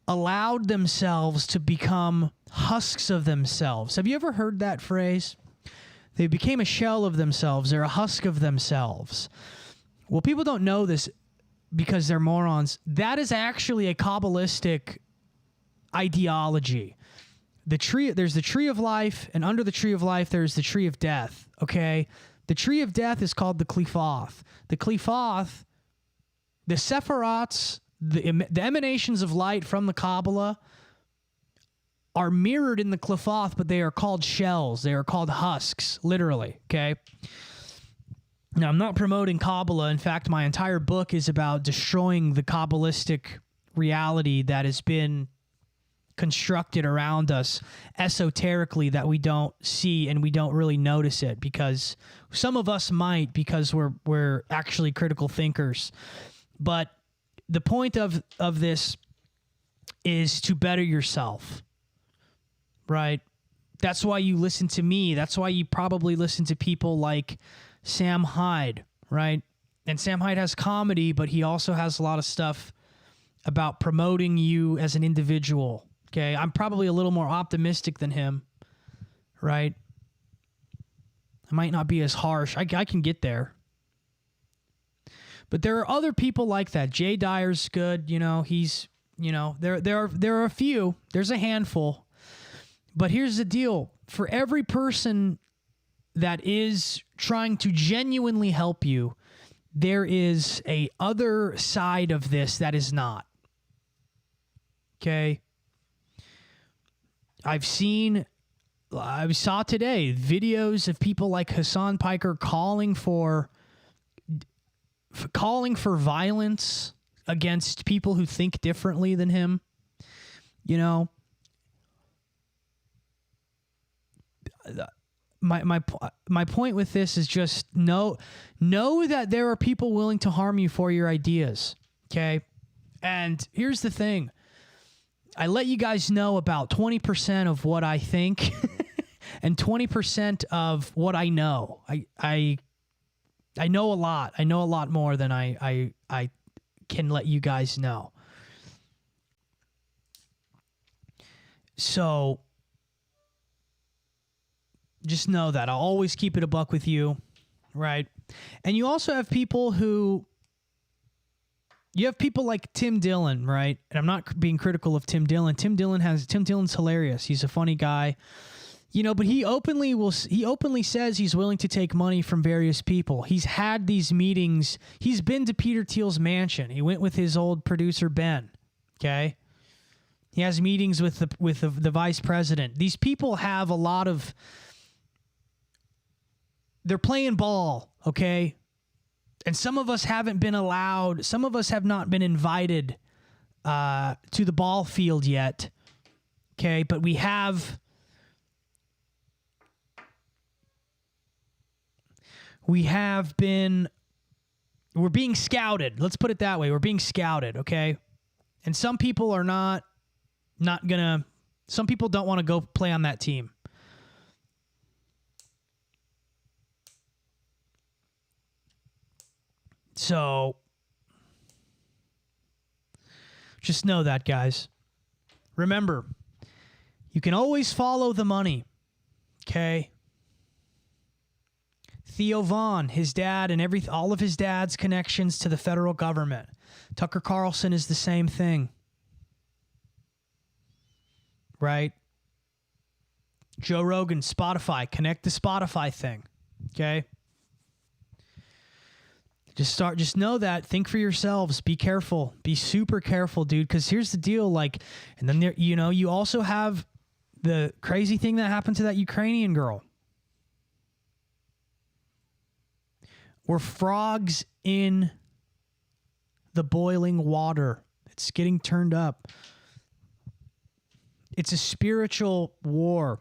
allowed themselves to become husks of themselves. Have you ever heard that phrase? They became a shell of themselves. They're a husk of themselves. Well, people don't know this because they're morons. That is actually a Kabbalistic ideology. There's the tree of life, and under the tree of life, there's the tree of death, okay? The tree of death is called the Qlifoth. The Qlifoth, the Sephirots, the emanations of light from the Kabbalah are mirrored in the Qlifoth, but they are called shells. They are called husks, literally, okay? Now, I'm not promoting Kabbalah. In fact, my entire book is about destroying the Kabbalistic reality that has been constructed around us esoterically that we don't see and we don't really notice it, because some of us might, because we're actually critical thinkers. But the point of this is to better yourself, right? That's why you listen to me. That's why you probably listen to people like Sam Hyde, right? And Sam Hyde has comedy, but he also has a lot of stuff about promoting you as an individual, okay? I'm probably a little more optimistic than him, right? I might not be as harsh. I can get there. But there are other people like that. Jay Dyer's good, you know, he's, you know, there are a few. There's a handful. But here's the deal. For every person that is trying to genuinely help you, there is a other side of this that is not. Okay? I saw today videos of people like Hassan Piker calling for violence against people who think differently than him. You know, my point with this is just know that there are people willing to harm you for your ideas, okay? And here's the thing. I let you guys know about 20% of what I think and 20% of what I know. I know a lot. I know a lot more than I can let you guys know. So just know that I'll always keep it a buck with you, right? And you also have people like Tim Dillon, right? And I'm not being critical of Tim Dillon. Tim Dillon's hilarious. He's a funny guy. But he openly says he's willing to take money from various people. He's had these meetings. He's been to Peter Thiel's mansion. He went with his old producer Ben. Okay. He has meetings with the vice president. These people have a lot of. They're playing ball. Okay. And some of us haven't been allowed. Some of us have not been invited to the ball field yet. Okay, but we have. We're being scouted. Let's put it that way. We're being scouted, okay? And some people are not gonna, some people don't want to go play on that team. So, just know that, guys. Remember, you can always follow the money, okay? Theo Vaughn, his dad, and all of his dad's connections to the federal government. Tucker Carlson is the same thing. Right? Joe Rogan, Spotify, connect the Spotify thing. Okay? Just know that. Think for yourselves. Be careful. Be super careful, dude. Because here's the deal. And then there, you also have the crazy thing that happened to that Ukrainian girl. We're frogs in the boiling water. It's getting turned up. It's a spiritual war.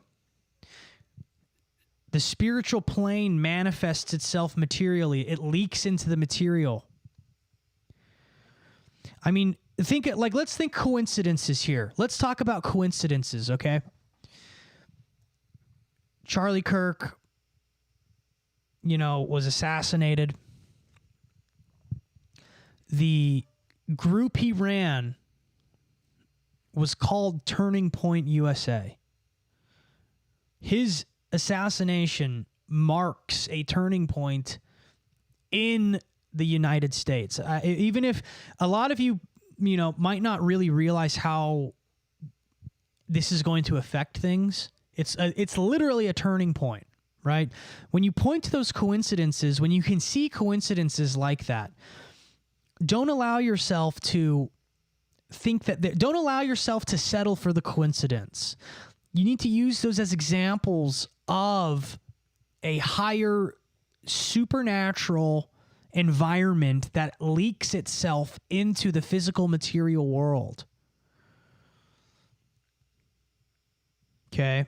The spiritual plane manifests itself materially. It leaks into the material. I mean, let's think coincidences here. Let's talk about coincidences, okay? Charlie Kirk, was assassinated. The group he ran was called Turning Point USA. His assassination marks a turning point in the United States. Even if a lot of you, might not really realize how this is going to affect things, it's literally a turning point. Right? When you point to those coincidences, when you can see coincidences like that, don't allow yourself to think don't allow yourself to settle for the coincidence. You need to use those as examples of a higher supernatural environment that leaks itself into the physical material world. Okay?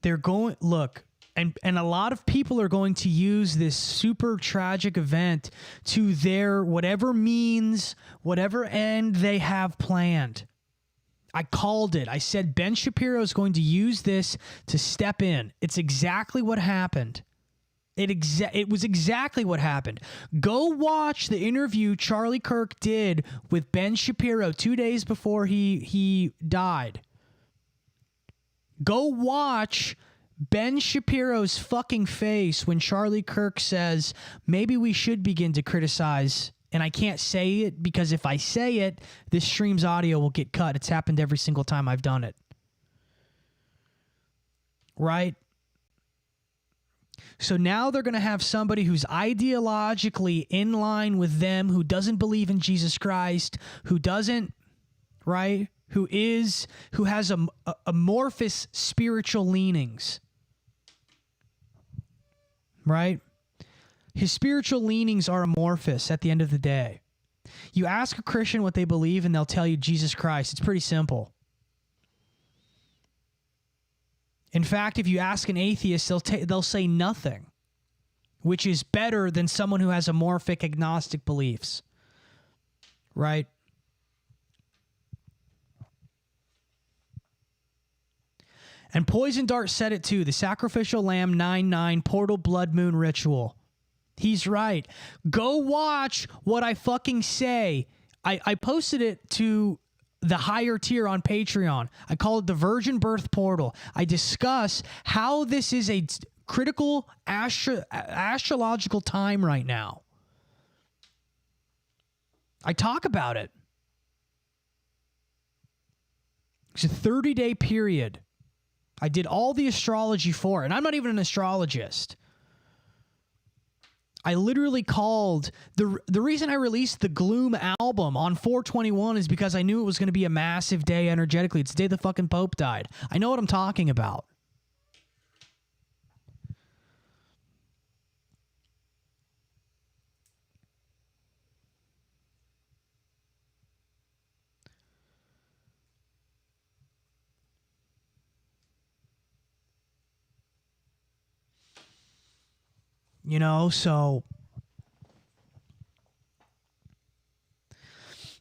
They're going, look, and a lot of people are going to use this super tragic event to their whatever means, whatever end they have planned. I called it. I said Ben Shapiro is going to use this to step in. It's exactly what happened. It was exactly what happened. Go watch the interview Charlie Kirk did with Ben Shapiro 2 days before he died. Go watch Ben Shapiro's fucking face when Charlie Kirk says, maybe we should begin to criticize. And I can't say it because if I say it, this stream's audio will get cut. It's happened every single time I've done it. Right? So now they're going to have somebody who's ideologically in line with them, who doesn't believe in Jesus Christ, who doesn't, right? Who has amorphous spiritual leanings, right? His spiritual leanings are amorphous at the end of the day. You ask a Christian what they believe and they'll tell you Jesus Christ. It's pretty simple. In fact, if you ask an atheist, they'll say nothing, which is better than someone who has amorphic agnostic beliefs, right? And Poison Dart said it too. The sacrificial lamb 9/9 portal blood moon ritual. He's right. Go watch what I fucking say. I posted it to the higher tier on Patreon. I call it the Virgin Birth Portal. I discuss how this is a critical astrological time right now. I talk about it. It's a 30-day period. I did all the astrology for it, and I'm not even an astrologist. I literally called the reason I released the Gloom album on 4/21 is because I knew it was going to be a massive day energetically. It's the day the fucking Pope died. I know what I'm talking about. You know, so...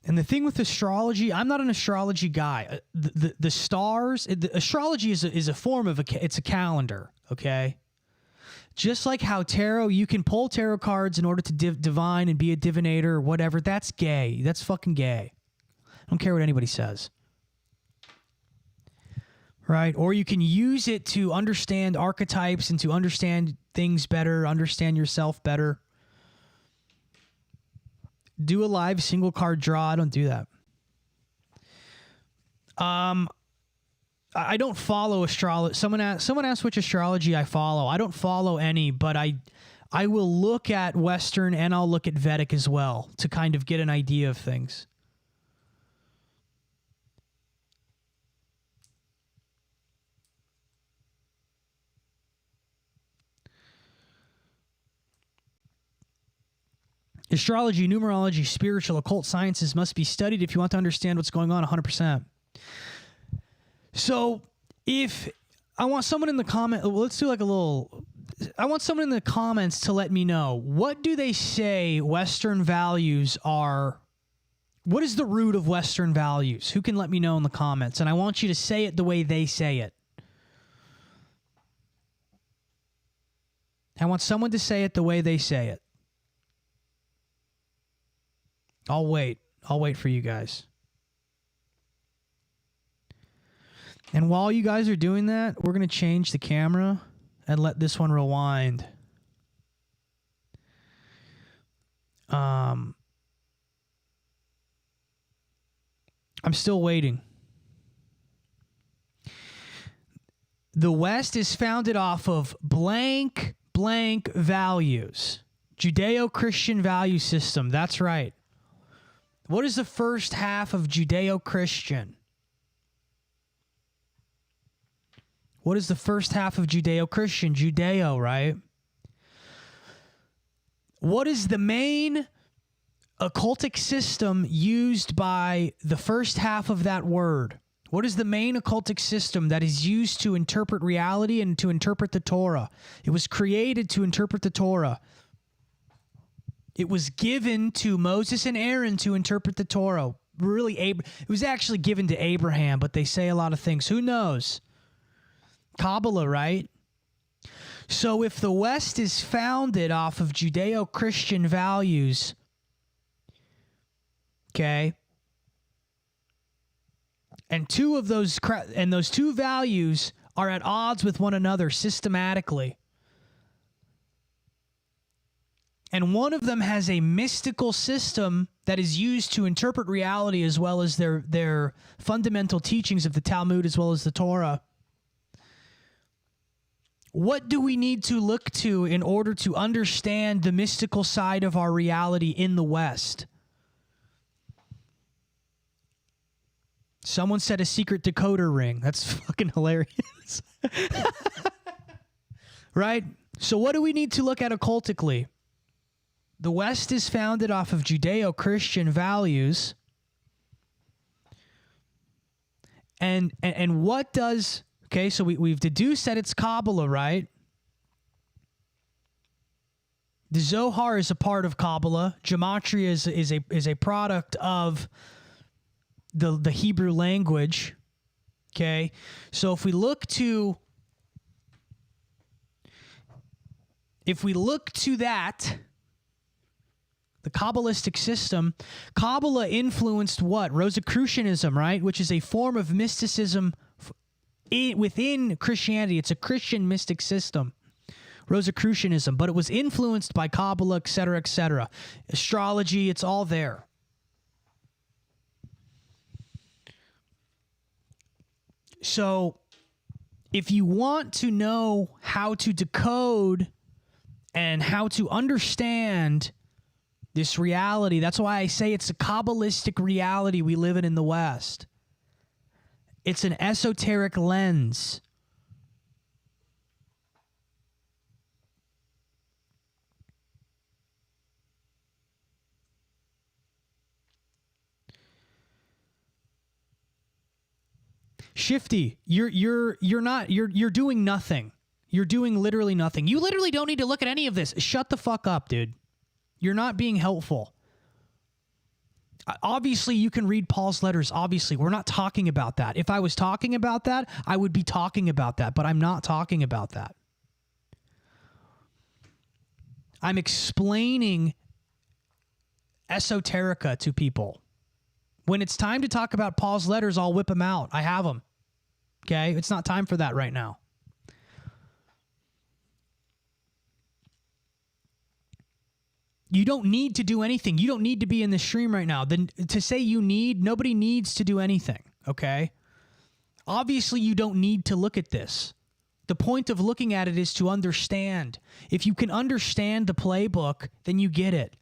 And the thing with astrology, I'm not an astrology guy. The stars, astrology is a form of it's a calendar, okay? Just like how tarot, you can pull tarot cards in order to divine and be a divinator or whatever. That's gay. That's fucking gay. I don't care what anybody says. Right? Or you can use it to understand archetypes and to understand things better, understand yourself better. Do a live single card draw. I don't do that. I don't follow astrology. Someone asked which astrology I follow. I don't follow any, but I will look at Western and I'll look at Vedic as well to kind of get an idea of things. Astrology, numerology, spiritual, occult sciences must be studied if you want to understand what's going on 100%. So if I want someone in the comment, let's do like a little, I want someone in the comments to let me know, what do they say Western values are? What is the root of Western values? Who can let me know in the comments? And I want you to say it the way they say it. I want someone to say it the way they say it. I'll wait. I'll wait for you guys. And while you guys are doing that, we're going to change the camera and let this one rewind. I'm still waiting. The West is founded off of blank values. Judeo-Christian value system. That's right. What is the first half of Judeo-Christian? What is the first half of Judeo-Christian? Judeo, right? What is the main occultic system used by the first half of that word? What is the main occultic system that is used to interpret reality and to interpret the Torah? It was created to interpret the Torah. It was given to Moses and Aaron to interpret the Torah. Really, it was actually given to Abraham, but they say a lot of things. Who knows? Kabbalah, right? So if the West is founded off of Judeo-Christian values, okay, and those two values are at odds with one another systematically, and one of them has a mystical system that is used to interpret reality as well as their fundamental teachings of the Talmud as well as the Torah. What do we need to look to in order to understand the mystical side of our reality in the West? Someone said a secret decoder ring. That's fucking hilarious. Right? So what do we need to look at occultically? The West is founded off of Judeo-Christian values. And what does... Okay, so we've deduced that it's Kabbalah, right? The Zohar is a part of Kabbalah. Gematria is a product of the Hebrew language. Okay, so if we look to that, The Kabbalistic system, Kabbalah influenced what? Rosicrucianism, right? Which is a form of mysticism within Christianity. It's a Christian mystic system. Rosicrucianism, but it was influenced by Kabbalah, etc., etc. Astrology, it's all there. So, if you want to know how to decode and how to understand this reality, that's why I say it's a Kabbalistic reality we live in the West. It's an esoteric lens. Shifty, you're doing nothing. You're doing literally nothing. You literally don't need to look at any of this. Shut the fuck up, dude. You're not being helpful. Obviously, you can read Paul's letters. Obviously, we're not talking about that. If I was talking about that, I would be talking about that, but I'm not talking about that. I'm explaining esoterica to people. When it's time to talk about Paul's letters, I'll whip them out. I have them. Okay? It's not time for that right now. You don't need to do anything. You don't need to be in the stream right now. Then to say you need, nobody needs to do anything. Okay? Obviously, you don't need to look at this. The point of looking at it is to understand. If you can understand the playbook, then you get it.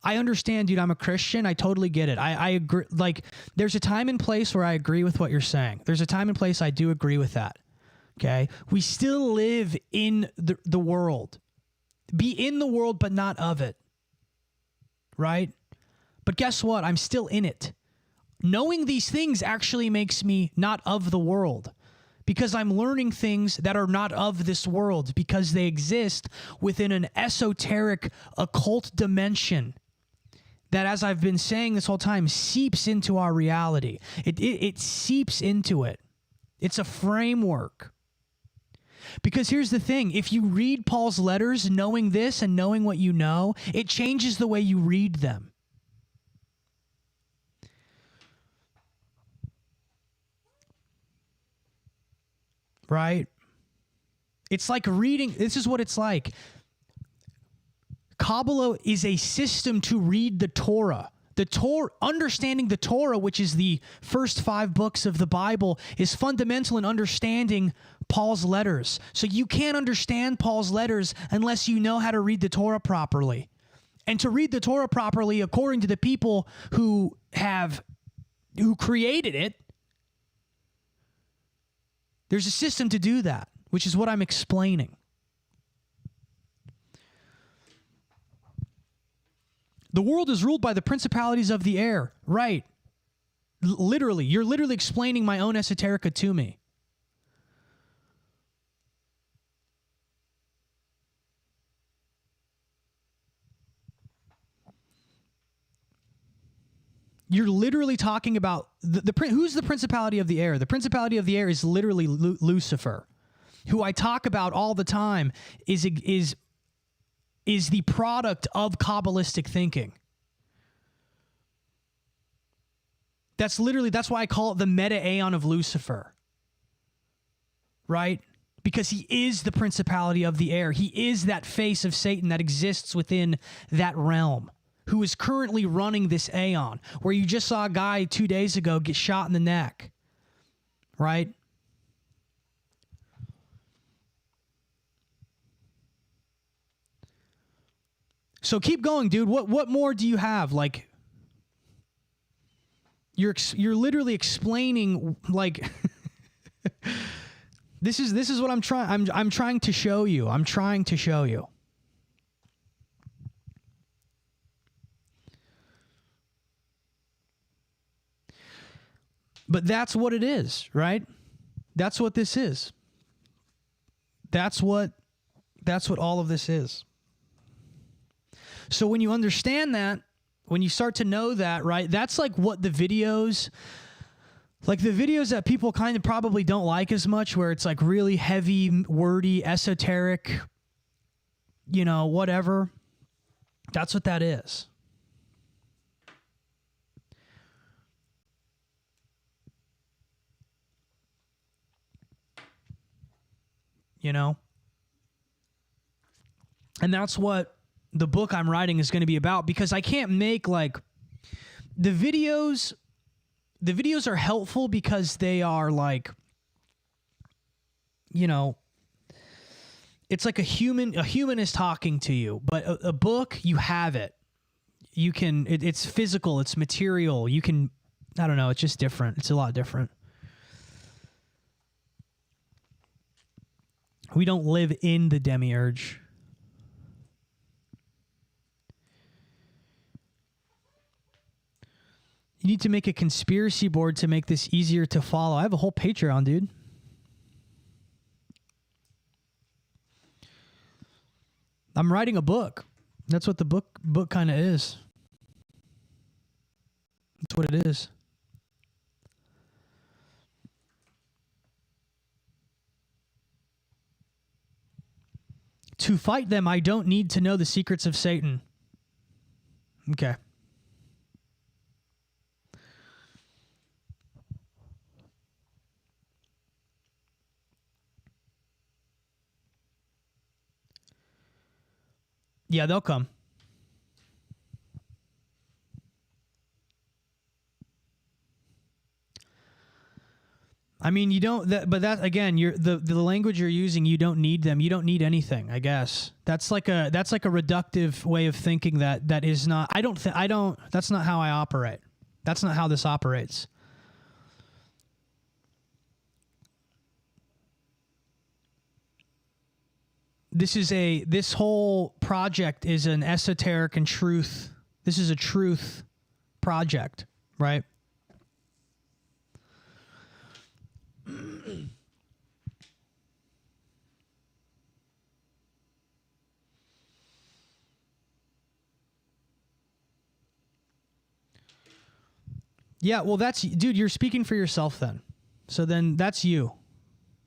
I understand, dude. I'm a Christian. I totally get it. I agree. Like, there's a time and place where I agree with what you're saying. There's a time and place I do agree with that. Okay? We still live in the world. Be in the world, but not of it. Right? But guess what? I'm still in it. Knowing these things actually makes me not of the world, because I'm learning things that are not of this world, because they exist within an esoteric, occult dimension that, as I've been saying this whole time, seeps into our reality. It seeps into it. It's a framework. Because here's the thing. If you read Paul's letters knowing this and knowing what you know, it changes the way you read them. Right? It's like reading. This is what it's like. Kabbalah is a system to read the Torah. Understanding the Torah, which is the first 5 books of the Bible, is fundamental in understanding Paul's letters. So you can't understand Paul's letters unless you know how to read the Torah properly. And to read the Torah properly, according to the people who created it, there's a system to do that, which is what I'm explaining. The world is ruled by the principalities of the air. Right. Literally. You're literally explaining my own esoterica to me. You're literally talking about who's the principality of the air? The principality of the air is literally Lucifer, who I talk about all the time, is the product of Kabbalistic thinking. That's why I call it the meta-aeon of Lucifer. Right? Because he is the principality of the air. He is that face of Satan that exists within that realm, who is currently running this aeon, where you just saw a guy 2 days ago get shot in the neck. Right? So keep going, dude. What more do you have? Like, you're literally explaining, like, this is what I'm trying. I'm trying to show you. I'm trying to show you. But that's what it is, right? That's what this is. That's what all of this is. So when you understand that, when you start to know that, right, that's like what the videos that people kind of probably don't like as much, where it's like really heavy, wordy, esoteric, whatever. That's what that is. you know? And that's what the book I'm writing is going to be about, because I can't make like the videos are helpful because they are like, you know, it's like a human is talking to you, but a book, you have it. You can, it's physical, it's material. You can, I don't know, it's just different. It's a lot different. We don't live in the demiurge. You need to make a conspiracy board to make this easier to follow. I have a whole Patreon, dude. I'm writing a book. That's what the book kind of is. That's what it is. To fight them, I don't need to know the secrets of Satan. Okay. Yeah, they'll come. I mean, you don't. But that again, you're the language you're using. You don't need them. You don't need anything. I guess that's like a reductive way of thinking. That is not. I don't. That's not how I operate. That's not how this operates. This whole project is an esoteric and truth. This is a truth project, right? Yeah, well, dude, you're speaking for yourself then. So then that's you.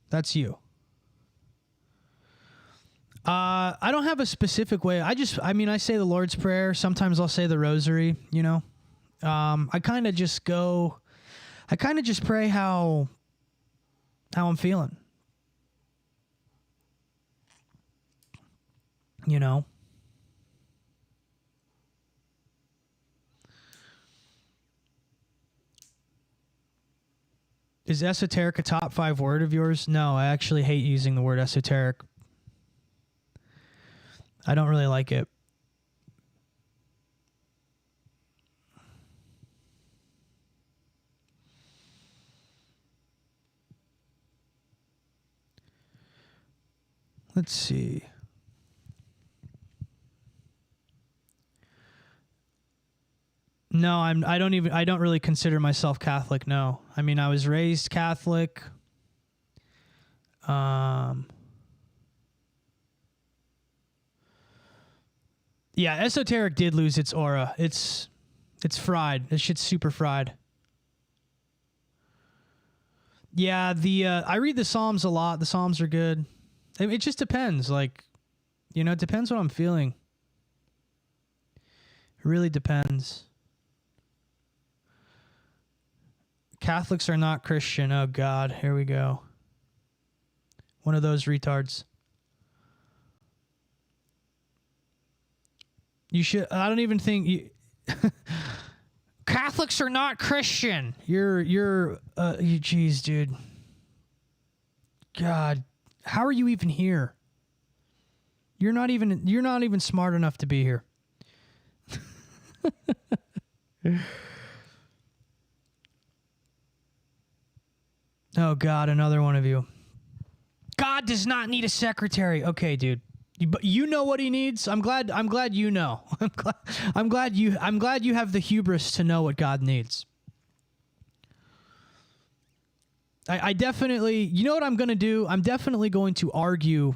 That's you. I don't have a specific way. I say the Lord's Prayer. Sometimes I'll say the Rosary, you know. I kind of just pray how I'm feeling. You know. Is esoteric a top 5 word of yours? No, I actually hate using the word esoteric. I don't really like it. Let's see. No, I don't really consider myself Catholic, no. I mean, I was raised Catholic. Yeah, esoteric did lose its aura. It's fried. This shit's super fried. Yeah, I read the Psalms a lot. The Psalms are good. It just depends. Like, you know, it depends what I'm feeling. It really depends. Catholics are not Christian. Oh, God. Here we go. One of those retards. You should... I don't even think... you. Catholics are not Christian. Jeez, dude. God. How are you even here? You're not even smart enough to be here. Oh, God, another one of you. God does not need a secretary. Okay, dude. But you know what he needs. I'm glad you know. I'm glad you have the hubris to know what God needs. I definitely, you know what I'm going to do? I'm definitely going to argue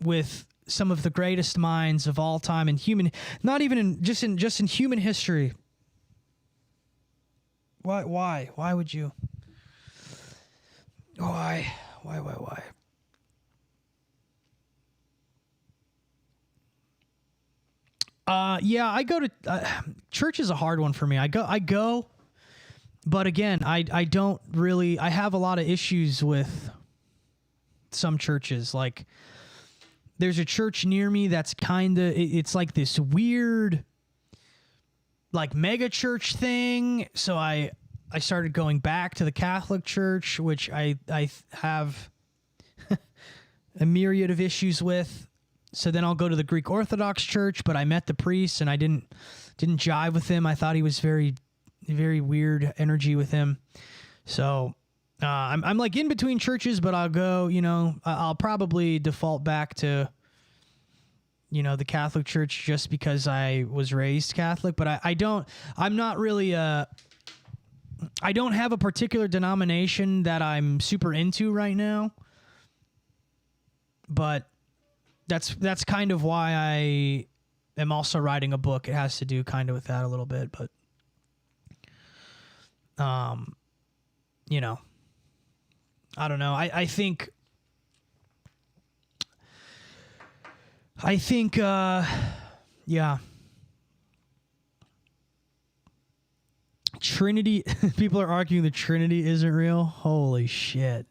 with some of the greatest minds of all time in human, not even in just in human history. Why would you? Why? Yeah, I go to church is a hard one for me. I go, but again, I don't really. I have a lot of issues with some churches. Like, there's a church near me that's kind of, it's like this weird, like, mega church thing. So I started going back to the Catholic Church, which I have a myriad of issues with. So then I'll go to the Greek Orthodox Church, but I met the priest and I didn't jive with him. I thought he was very, very weird energy with him. So I'm like in between churches, but I'll go, I'll probably default back to, the Catholic Church just because I was raised Catholic. But I'm not really I don't have a particular denomination that I'm super into right now. But that's kind of why I am also writing a book. It has to do kind of with that a little bit, but I don't know. I think yeah. Trinity, people are arguing the Trinity isn't real. Holy shit.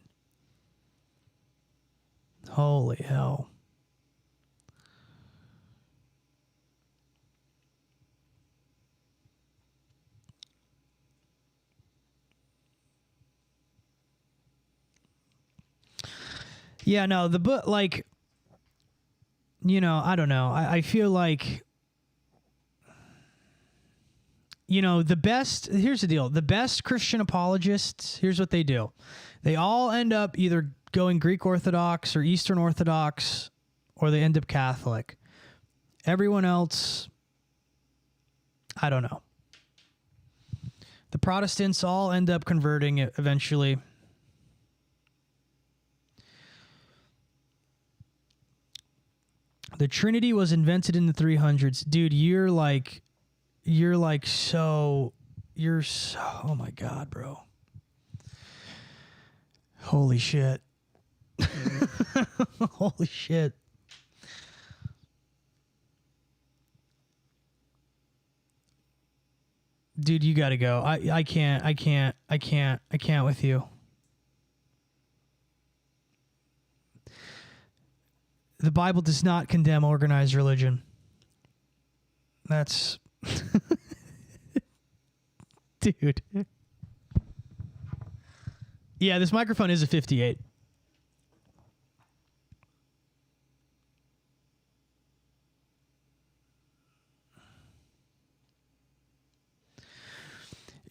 Holy hell. Yeah, no, the book, like, I don't know. I feel like, the best, here's the deal. The best Christian apologists, here's what they do. They all end up either going Greek Orthodox or Eastern Orthodox, or they end up Catholic. Everyone else, I don't know. The Protestants all end up converting eventually. The Trinity was invented in the 300s. Dude, you're so, oh my God, bro. Holy shit. Holy shit. Dude, you gotta go. I can't with you. The Bible does not condemn organized religion. That's... Dude. Yeah, this microphone is a 58.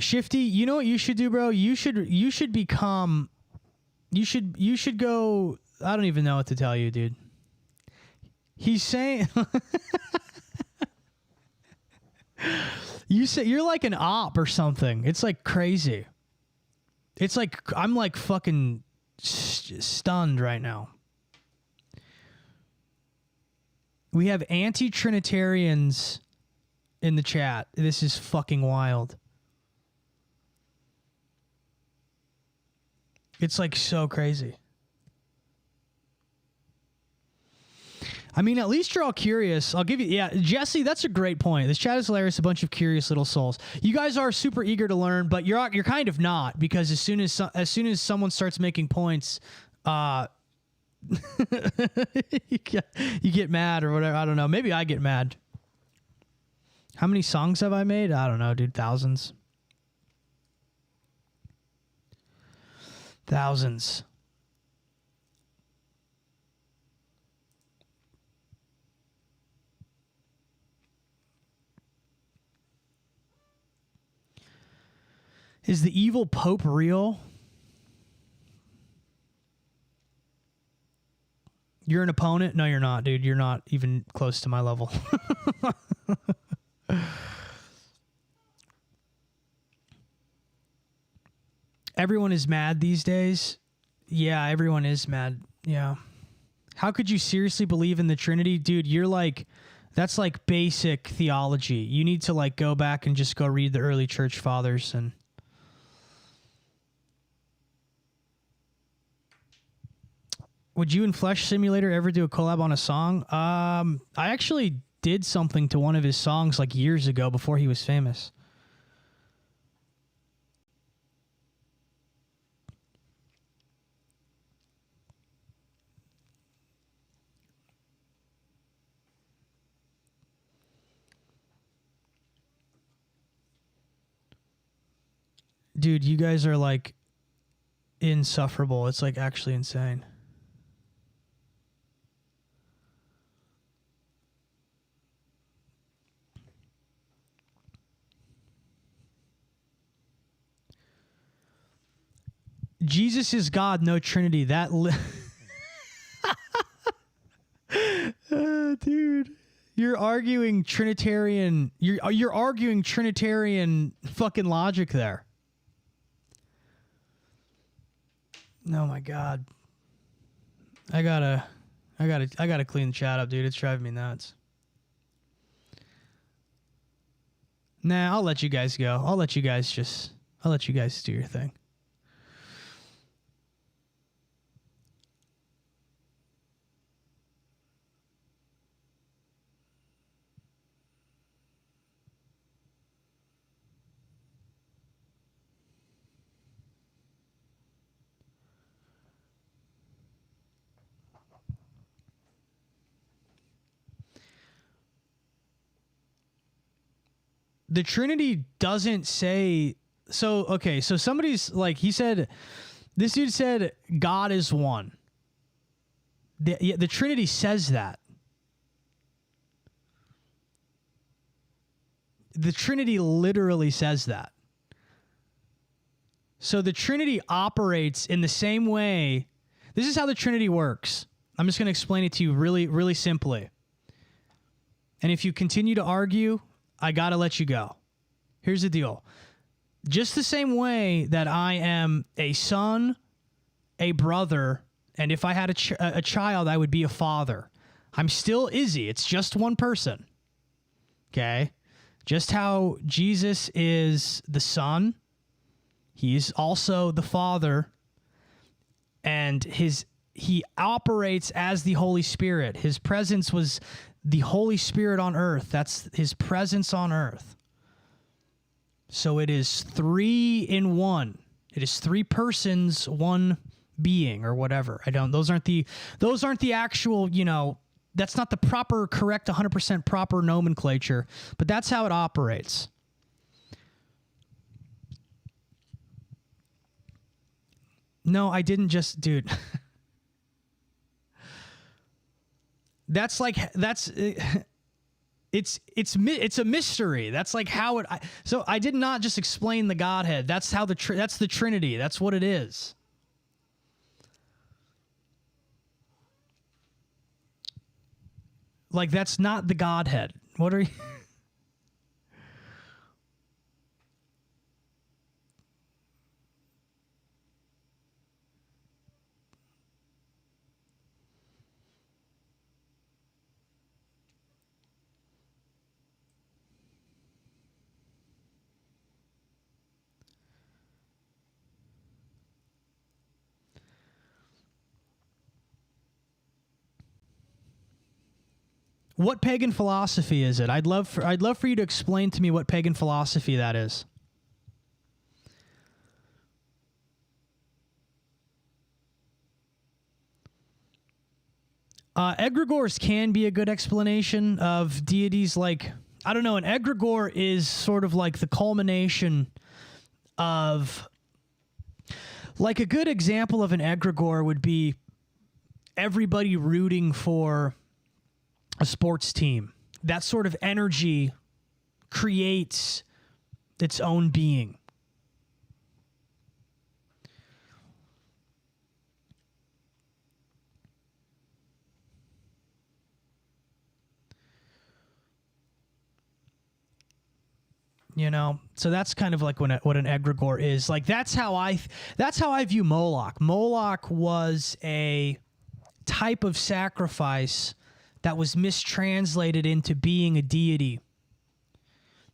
Shifty, you know what you should do, bro? You should become... You should go... I don't even know what to tell you, dude. He's saying... You say you're like an op or something. It's like crazy. It's like I'm like fucking stunned right now. We have anti-Trinitarians in the chat. This is fucking wild. It's like so crazy. I mean, at least you're all curious. I'll give you, yeah, Jesse, that's a great point. This chat is hilarious. A bunch of curious little souls. You guys are super eager to learn, but you're kind of not, because as soon as someone starts making points, you get mad or whatever. I don't know. Maybe I get mad. How many songs have I made? I don't know, dude. Thousands. Thousands. Is the evil Pope real? You're an opponent? No, you're not, dude. You're not even close to my level. Everyone is mad these days. Yeah, everyone is mad. Yeah. How could you seriously believe in the Trinity? Dude, you're like... That's like basic theology. You need to like go back and just go read the early church fathers and... Would you and Flesh Simulator ever do a collab on a song? I actually did something to one of his songs like years ago before he was famous. Dude, you guys are like insufferable. It's like actually insane. Jesus is God, no Trinity. That dude, you're arguing Trinitarian. You're arguing Trinitarian fucking logic there. Oh my God. I gotta clean the chat up, dude. It's driving me nuts. Nah, I'll let you guys go. I'll let you guys do your thing. The Trinity doesn't say so. Okay, so somebody's like, this dude said God is one. The Trinity says that. The Trinity literally says that. So the Trinity operates in the same way. This is how the Trinity works. I'm just going to explain it to you really, really simply. And if you continue to argue, I got to let you go. Here's the deal. Just the same way that I am a son, a brother, and if I had a child, I would be a father. I'm still Izzy. It's just one person. Okay? Just how Jesus is the Son, he's also the Father, and he operates as the Holy Spirit. His presence was the Holy Spirit on earth. That's his presence on earth. So it is 3 in 1. It is 3 persons, 1 being, or whatever. Those aren't the actual, that's not the proper, correct, 100% proper nomenclature, but that's how it operates. No, I didn't just, dude. It's a mystery. That's like how so I did not just explain the Godhead. That's how that's the Trinity. That's what it is. Like, that's not the Godhead. What are you? What pagan philosophy is it? I'd love for you to explain to me what pagan philosophy that is. Egregores can be a good explanation of deities. Like, I don't know, an egregore is sort of like the culmination of, like, a good example of an egregore would be everybody rooting for a sports team. That sort of energy creates its own being. So that's kind of like what an egregore is. Like, that's how I view Moloch. Moloch was a type of sacrifice that was mistranslated into being a deity.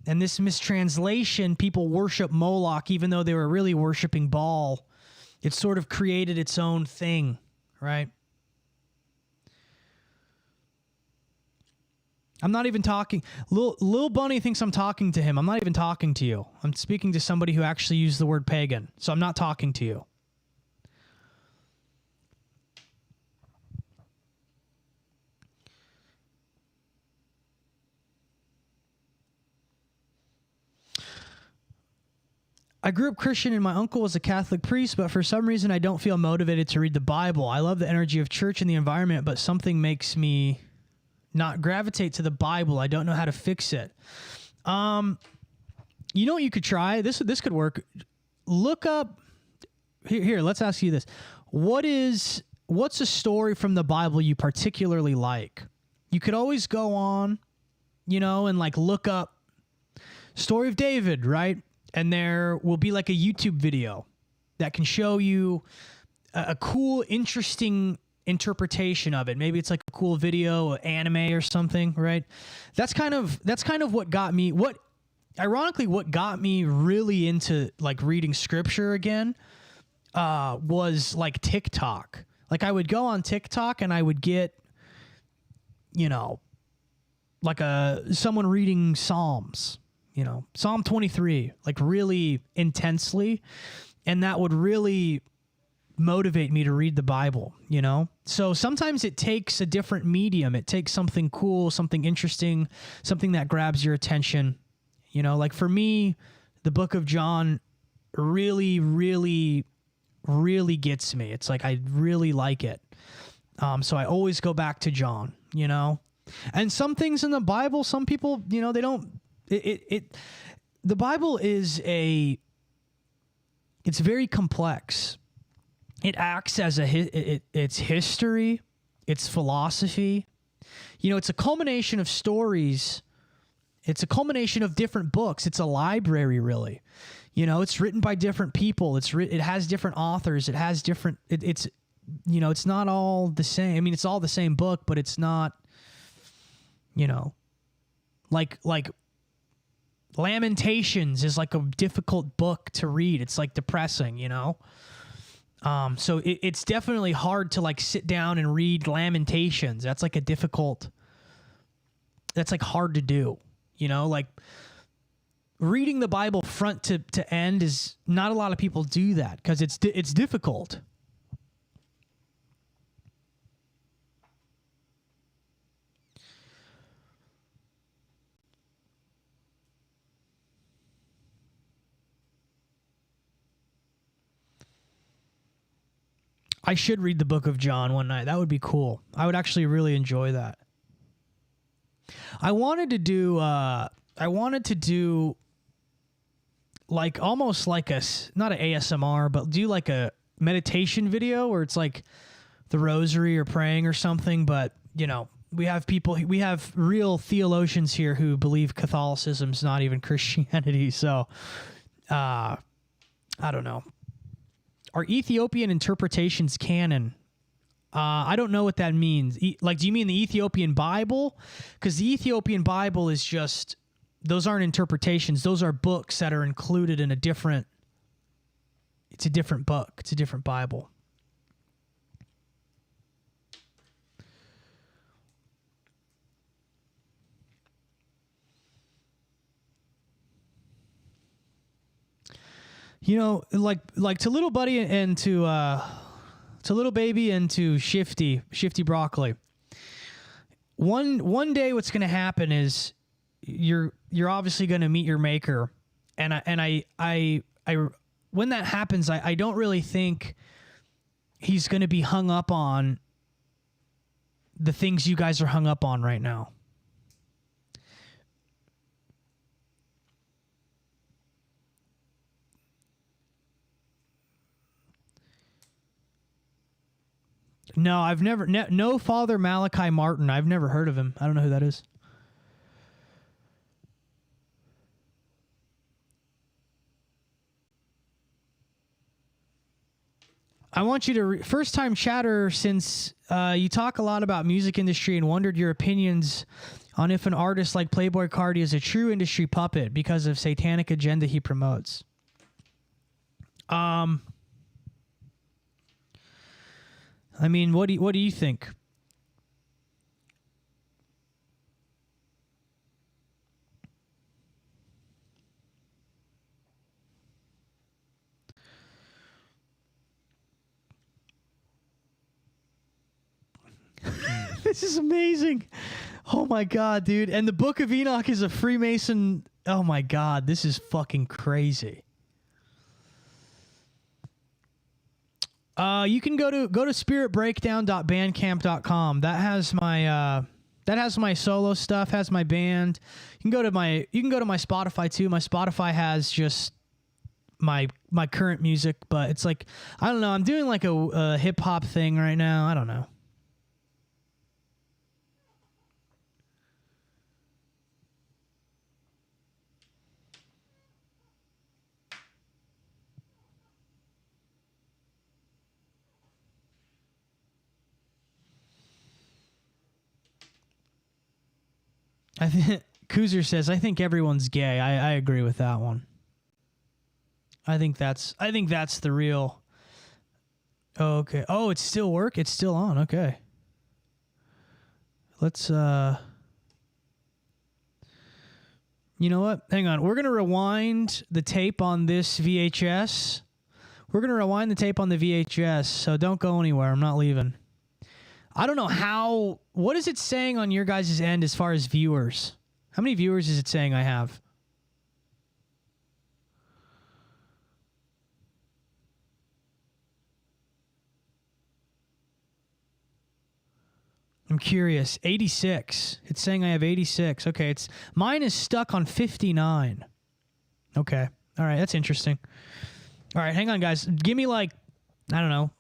And this mistranslation, people worship Moloch even though they were really worshiping Baal. It sort of created its own thing, right? I'm not even talking. Lil Bunny thinks I'm talking to him. I'm not even talking to you. I'm speaking to somebody who actually used the word pagan. So I'm not talking to you. I grew up Christian and my uncle was a Catholic priest, but for some reason I don't feel motivated to read the Bible. I love the energy of church and the environment, but something makes me not gravitate to the Bible. I don't know how to fix it. You know what you could try? This could work. Look up here, let's ask you this. What's a story from the Bible you particularly like? You could always go on, and like look up story of David, right? And there will be like a YouTube video that can show you a cool, interesting interpretation of it. Maybe it's like a cool video, anime or something, right? That's kind of what got me, ironically, what got me really into like reading scripture again, was like TikTok. Like I would go on TikTok and I would get, like someone reading Psalms, Psalm 23, like really intensely. And that would really motivate me to read the Bible, So sometimes it takes a different medium. It takes something cool, something interesting, something that grabs your attention. Like for me, the book of John really, really, really gets me. It's like I really like it. So I always go back to John, And some things in the Bible, some people, they don't. The Bible is it's very complex. It acts as it's history, it's philosophy. It's a culmination of stories. It's a culmination of different books. It's a library, really. It's written by different people. It has different authors. It has different. It's not all the same. I mean, it's all the same book, but it's not. Like Lamentations is like a difficult book to read. It's like depressing, So it's definitely hard to like sit down and read Lamentations. That's like that's like hard to do, like reading the Bible front to end is not a lot of people do that because it's difficult. I should read the book of John one night. That would be cool. I would actually really enjoy that. I wanted to do like almost like not an ASMR, but do like a meditation video where it's like the rosary or praying or something. But, we have real theologians here who believe Catholicism's not even Christianity. So, I don't know. Are Ethiopian interpretations canon? I don't know what that means. Do you mean the Ethiopian Bible? Because the Ethiopian Bible is just, those aren't interpretations. Those are books that are included in it's a different book. It's a different Bible. Like to little buddy and to little baby and to shifty broccoli. One day, what's going to happen is you're obviously going to meet your maker, and I when that happens, I don't really think he's going to be hung up on the things you guys are hung up on right now. No, I've never. No, Father Malachi Martin. I've never heard of him. I don't know who that is. I want you to first time chatter, since you talk a lot about music industry and wondered your opinions on if an artist like Playboi Carti is a true industry puppet because of satanic agenda he promotes. I mean, what do you think? This is amazing. Oh my God, dude. And the Book of Enoch is a Freemason. Oh my God, this is fucking crazy. You can go to spiritbreakdown.bandcamp.com. That has my solo stuff, has my band. You can go to my Spotify too. My Spotify has just my current music, but it's like, I don't know, I'm doing like a hip hop thing right now. I don't know. I think Koozer says, I think everyone's gay. I agree with that one. I think that's the real. Oh, okay. Oh, it's still work? It's still on. Okay. Let's you know what? Hang on. We're going to rewind the tape on this VHS. We're going to rewind the tape on the VHS, so don't go anywhere. I'm not leaving. I don't know what is it saying on your guys' end as far as viewers? How many viewers is it saying I have? I'm curious. 86. It's saying I have 86. Okay, mine is stuck on 59. Okay. All right, that's interesting. All right, hang on, guys. Give me I don't know,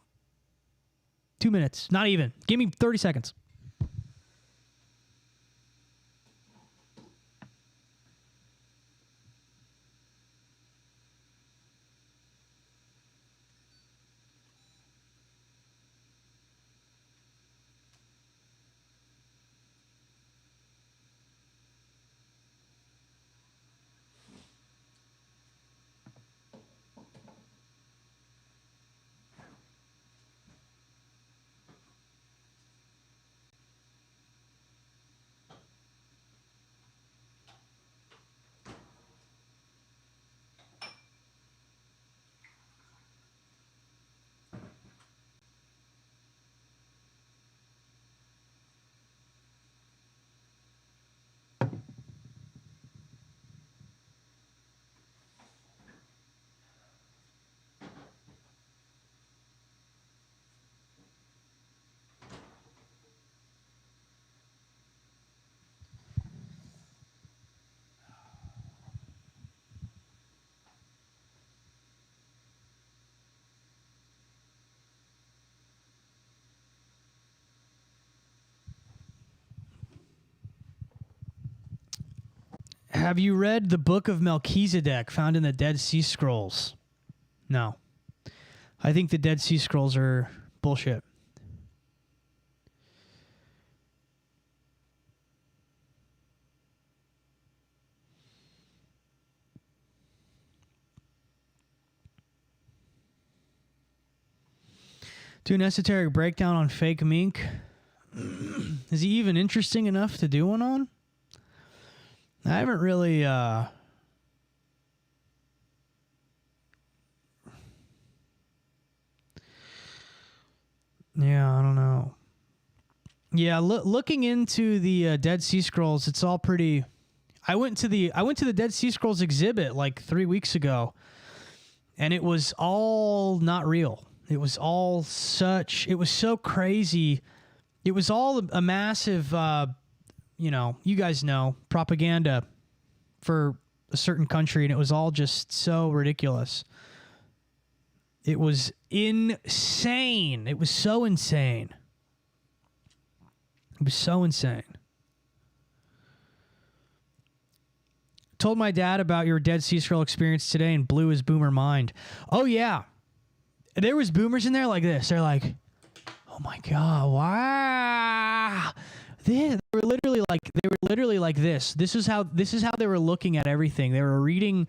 2 minutes. Not even. Give me 30 seconds. Have you read the Book of Melchizedek found in the Dead Sea Scrolls? No. I think the Dead Sea Scrolls are bullshit. Do an esoteric breakdown on fake mink. Is he even interesting enough to do one on? I haven't really yeah, I don't know. Yeah, looking into the Dead Sea Scrolls, it's all pretty. I went to the Dead Sea Scrolls exhibit like 3 weeks ago, and it was all not real. It was so crazy. It was all a massive, you guys know, propaganda for a certain country, and it was all just so ridiculous. It was insane. It was so insane. It was so insane. Told my dad about your Dead Sea Scroll experience today and blew his boomer mind. Oh, yeah. There was boomers in there like this. They're like, oh, my God. Wow. They were literally like this. This is how they were looking at everything. They were reading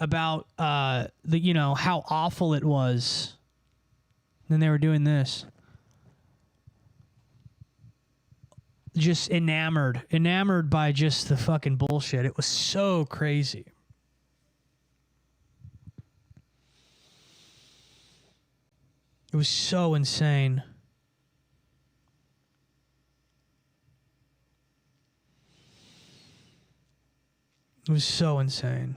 about how awful it was. Then they were doing this. Just enamored by just the fucking bullshit. It was so crazy. It was so insane. It was so insane.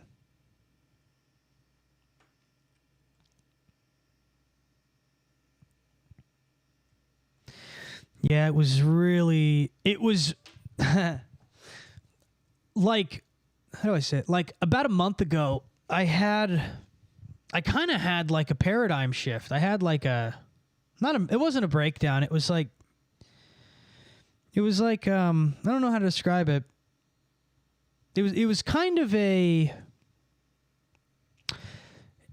Yeah, it was really, it was like, how do I say it? Like about a month ago, I kind of had like a paradigm shift. I had like it wasn't a breakdown. It was like, I don't know how to describe it. It was kind of it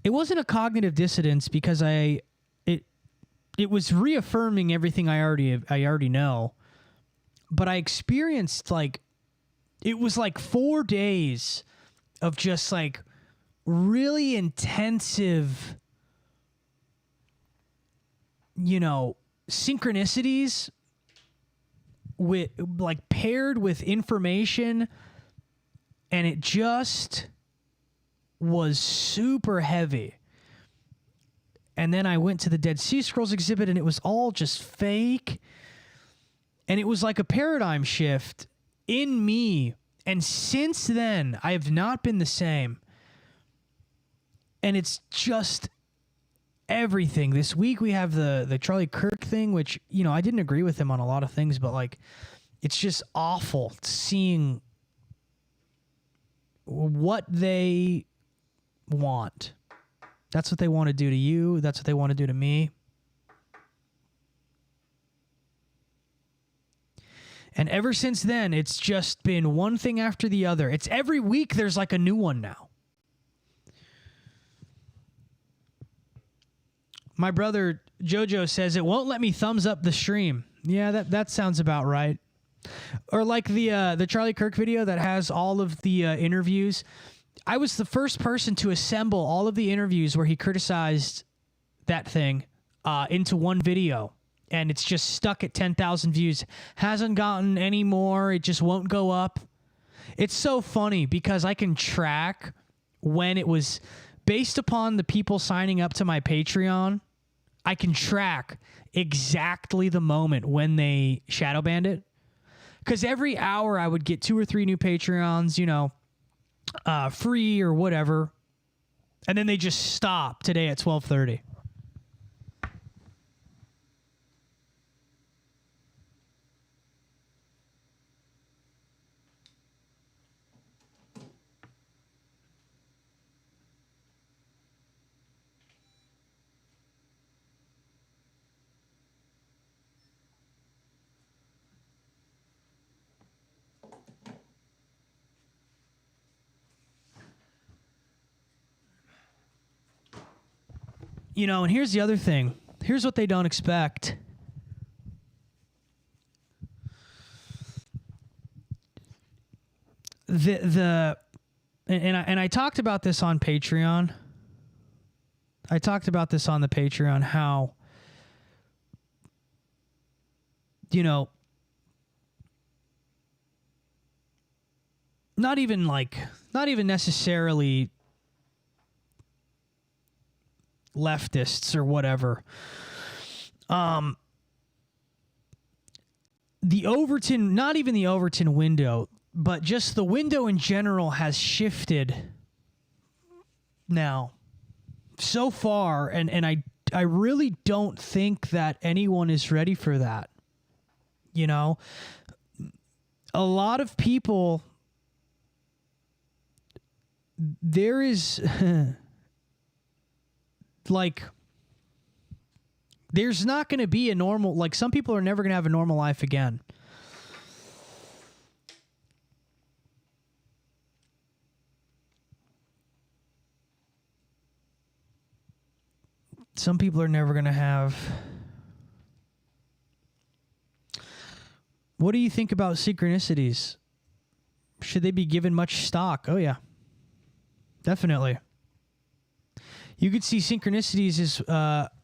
wasn't a cognitive dissonance because it was reaffirming everything I already know, but I experienced like, it was like 4 days of just like really intensive, synchronicities with like paired with information, and it just was super heavy. And then I went to the Dead Sea Scrolls exhibit, and it was all just fake. And it was like a paradigm shift in me. And since then, I have not been the same. And it's just everything. This week we have the Charlie Kirk thing, which, I didn't agree with him on a lot of things, but like, it's just awful seeing what they want. That's what they want to do to you. That's what they want to do to me. And ever since then, it's just been one thing after the other. It's every week there's like a new one now. My brother Jojo says it won't let me thumbs up the stream. Yeah, that sounds about right. Or like the Charlie Kirk video that has all of the interviews. I was the first person to assemble all of the interviews where he criticized that thing into one video. And it's just stuck at 10,000 views. Hasn't gotten any more. It just won't go up. It's so funny because I can track when it was based upon the people signing up to my Patreon. I can track exactly the moment when they shadow banned it. Because every hour I would get 2 or 3 new Patreons, free or whatever. And then they just stop today at 12:30. And here's the other thing. Here's what they don't expect. And I talked about this on Patreon. I talked about this on the Patreon, how, not even necessarily leftists or whatever. The Overton, not even the Overton window, but just the window in general has shifted now so far, and I really don't think that anyone is ready for that. A lot of people, there is like, there's not going to be a normal, like, some people are never going to have a normal life again. Some people are never going to have. What do you think about synchronicities? Should they be given much stock? Oh, yeah. Definitely. You could see synchronicities as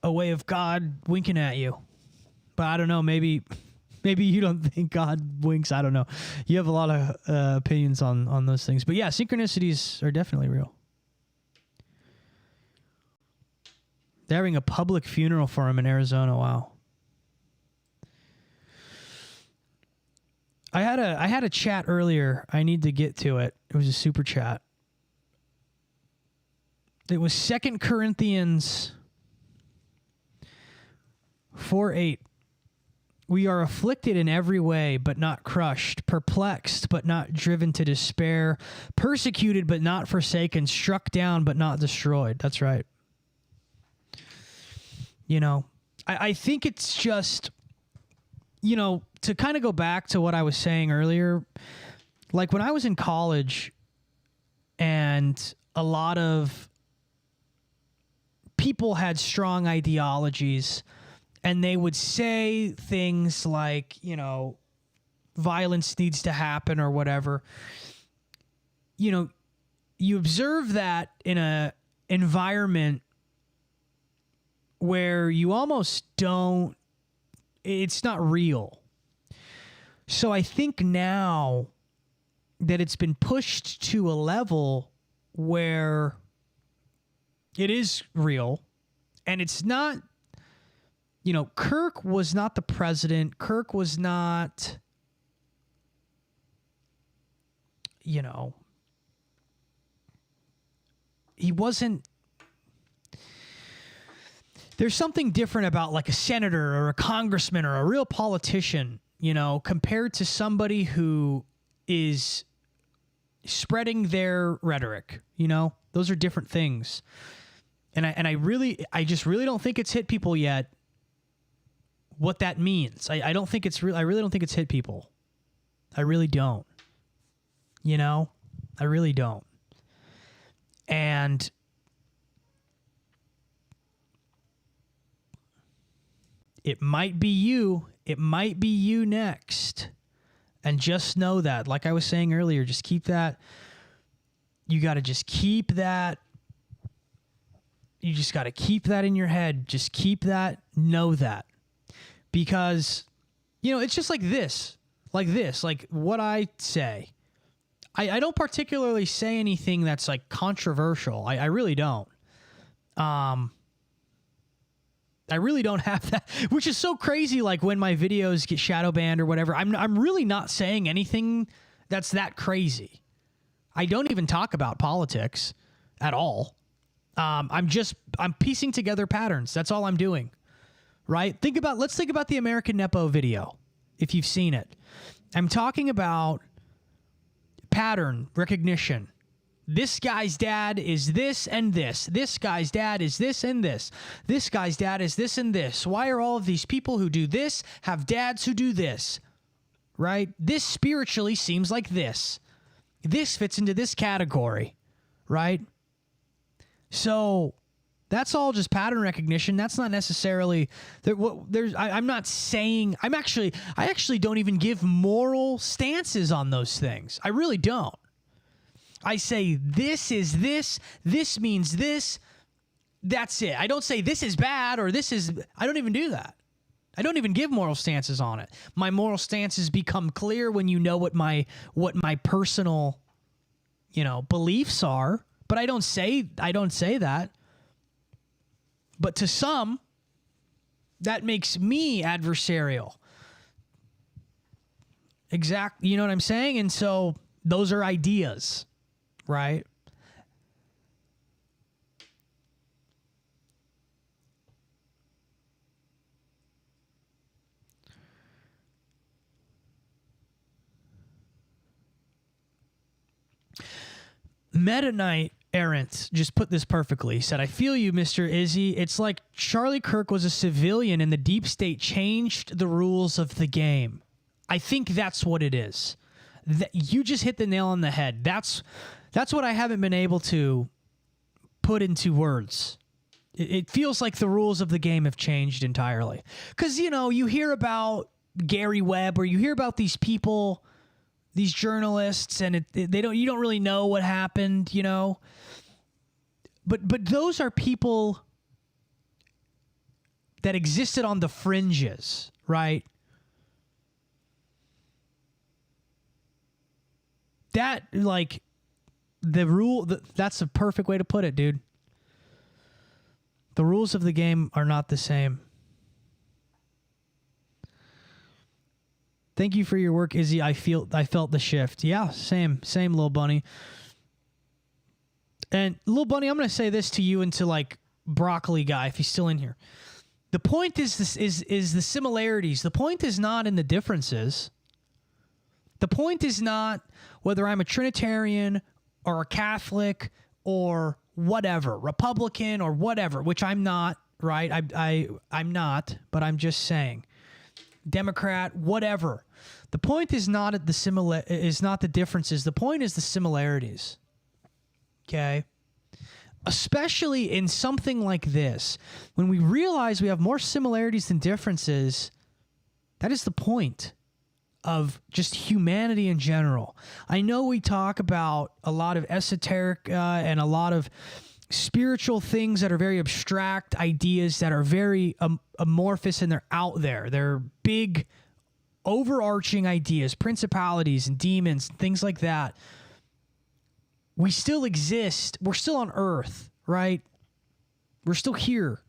a way of God winking at you. But I don't know, maybe you don't think God winks. I don't know. You have a lot of opinions on those things. But yeah, synchronicities are definitely real. They're having a public funeral for him in Arizona. Wow. I had a chat earlier. I need to get to it. It was a super chat. It was 2 Corinthians 4:8. We are afflicted in every way, but not crushed, perplexed, but not driven to despair, persecuted, but not forsaken, struck down, but not destroyed. That's right. You know, I think it's just, you know, to kind of go back to what I was saying earlier, like when I was in college and a lot of people had strong ideologies, and they would say things like, you know, violence needs to happen or whatever. You know, you observe that in a environment where you almost don't, it's not real. So I think now that it's been pushed to a level where it is real, and it's not, you know, Kirk was not the president. Kirk was not, you know, he wasn't. There's something different about like a senator or a congressman or a real politician, you know, compared to somebody who is spreading their rhetoric, you know. Those are different things. And I just really don't think it's hit people yet what that means. I don't think it's real. I really don't think it's hit people. I really don't. You know, I really don't. And it might be you. It might be you next. And just know that, like I was saying earlier, just keep that. You got to just keep that. You just got to keep that in your head. Just keep that. Know that. Because, you know, it's just like this, like what I say. I don't particularly say anything that's like controversial. I really don't. I really don't have that, which is so crazy. Like when my videos get shadow banned or whatever, I'm really not saying anything that's that crazy. I don't even talk about politics at all. I'm piecing together patterns. That's all I'm doing. Right? Let's think about the American Nepo video, if you've seen it. I'm talking about pattern recognition. This guy's dad is this and this. This guy's dad is this and this. This guy's dad is this and this. Why are all of these people who do this have dads who do this? Right? This spiritually seems like this. This fits into this category. Right? So that's all just pattern recognition. That's not necessarily I'm not saying I actually don't even give moral stances on those things. I really don't. I say this is this, this means this. That's it. I don't say this is bad or this is, I don't even do that. I don't even give moral stances on it. My moral stances become clear when you know what my personal, you know, beliefs are, but I don't say that. But to some, that makes me adversarial. Exactly. You know what I'm saying? And so those are ideas, right? Meta Knight Errant just put this perfectly. He said, I feel you, Mr. Izzy. It's like Charlie Kirk was a civilian and the deep state changed the rules of the game. I think that's what it is. You just hit the nail on the head. That's what I haven't been able to put into words. It feels like the rules of the game have changed entirely. Because, you know, you hear about Gary Webb or you hear about these people, these journalists, and you don't really know what happened, you know. But those are people that existed on the fringes, right? That, like, that's a perfect way to put it, dude. The rules of the game are not the same. Thank you for your work, Izzy. I felt the shift. Yeah, same, Lil Bunny. And Lil Bunny, I'm going to say this to you and to like Broccoli Guy, if he's still in here. The point is the similarities. The point is not in the differences. The point is not whether I'm a Trinitarian or a Catholic or whatever, Republican or whatever, which I'm not, right? I'm not, but I'm just saying. Democrat, whatever. The point is not the differences. The point is the similarities. Okay? Especially in something like this, when we realize we have more similarities than differences, that is the point of just humanity in general. I know we talk about a lot of esoteric and a lot of spiritual things that are very abstract ideas that are very amorphous and they're out there. They're big, overarching ideas, principalities and demons, things like that. We still exist. We're still on Earth, right? We're still here.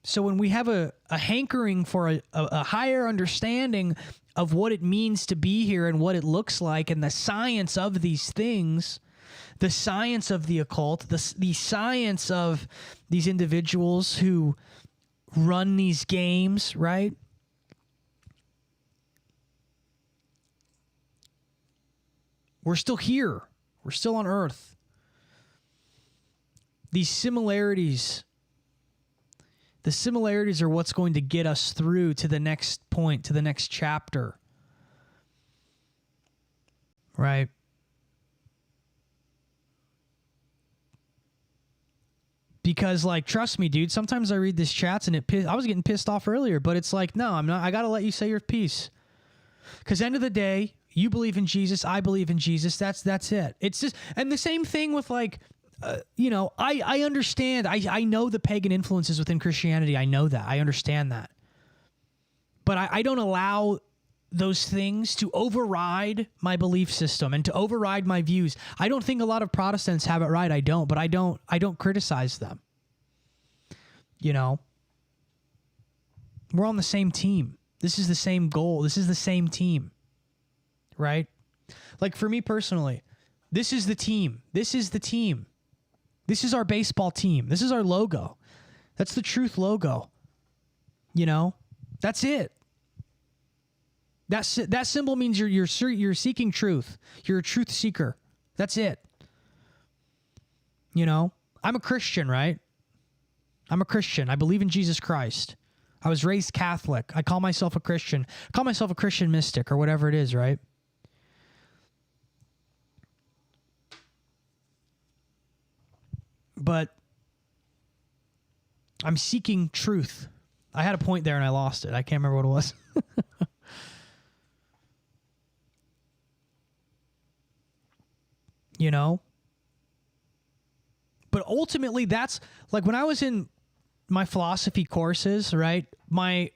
So when we have a hankering for a higher understanding of what it means to be here and what it looks like and the science of these things, the science of the occult, the science of these individuals who run these games, right? We're still here. We're still on Earth. These similarities, the similarities are what's going to get us through to the next point, to the next chapter. Right? Because, like, trust me, dude, sometimes I read these chats and I was getting pissed off earlier, but it's like, no, I'm not. I got to let you say your piece. Because end of the day, you believe in Jesus, I believe in Jesus. That's it. It's just, and the same thing with like, I understand. I know the pagan influences within Christianity. I know that. I understand that. But I don't allow those things to override my belief system and to override my views. I don't think a lot of Protestants have it right. I don't, but I don't criticize them. You know, we're on the same team. This is the same goal. This is the same team. Right? Like for me personally, this is the team. This is the team. This is our baseball team. This is our logo. That's the truth logo. You know? That's it. That symbol means you're seeking truth. You're a truth seeker. That's it. You know? I'm a Christian, right? I'm a Christian. I believe in Jesus Christ. I was raised Catholic. I call myself a Christian. I call myself a Christian mystic or whatever it is, right? But I'm seeking truth. I had a point there and I lost it. I can't remember what it was. You know? But ultimately, that's like when I was in my philosophy courses, right? That's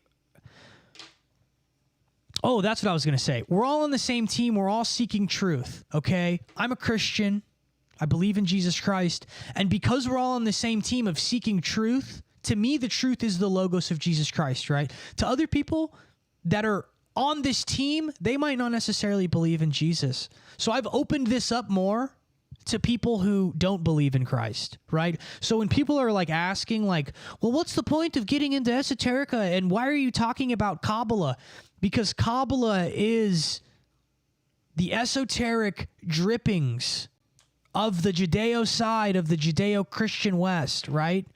what I was going to say. We're all on the same team. We're all seeking truth, okay? I'm a Christian. I believe in Jesus Christ. And because we're all on the same team of seeking truth, to me, the truth is the logos of Jesus Christ, right? To other people that are on this team, they might not necessarily believe in Jesus. So I've opened this up more to people who don't believe in Christ, right? So when people are like asking like, well, what's the point of getting into esoterica and why are you talking about Kabbalah? Because Kabbalah is the esoteric drippings of the Judeo side of the Judeo-Christian West, right?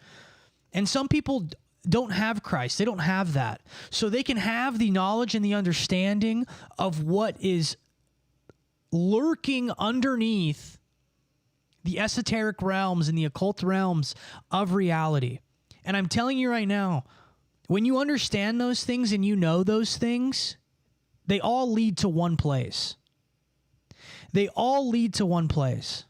And some people don't have Christ. They don't have that. So they can have the knowledge and the understanding of what is lurking underneath the esoteric realms and the occult realms of reality. And I'm telling you right now, when you understand those things and you know those things, they all lead to one place. They all lead to one place.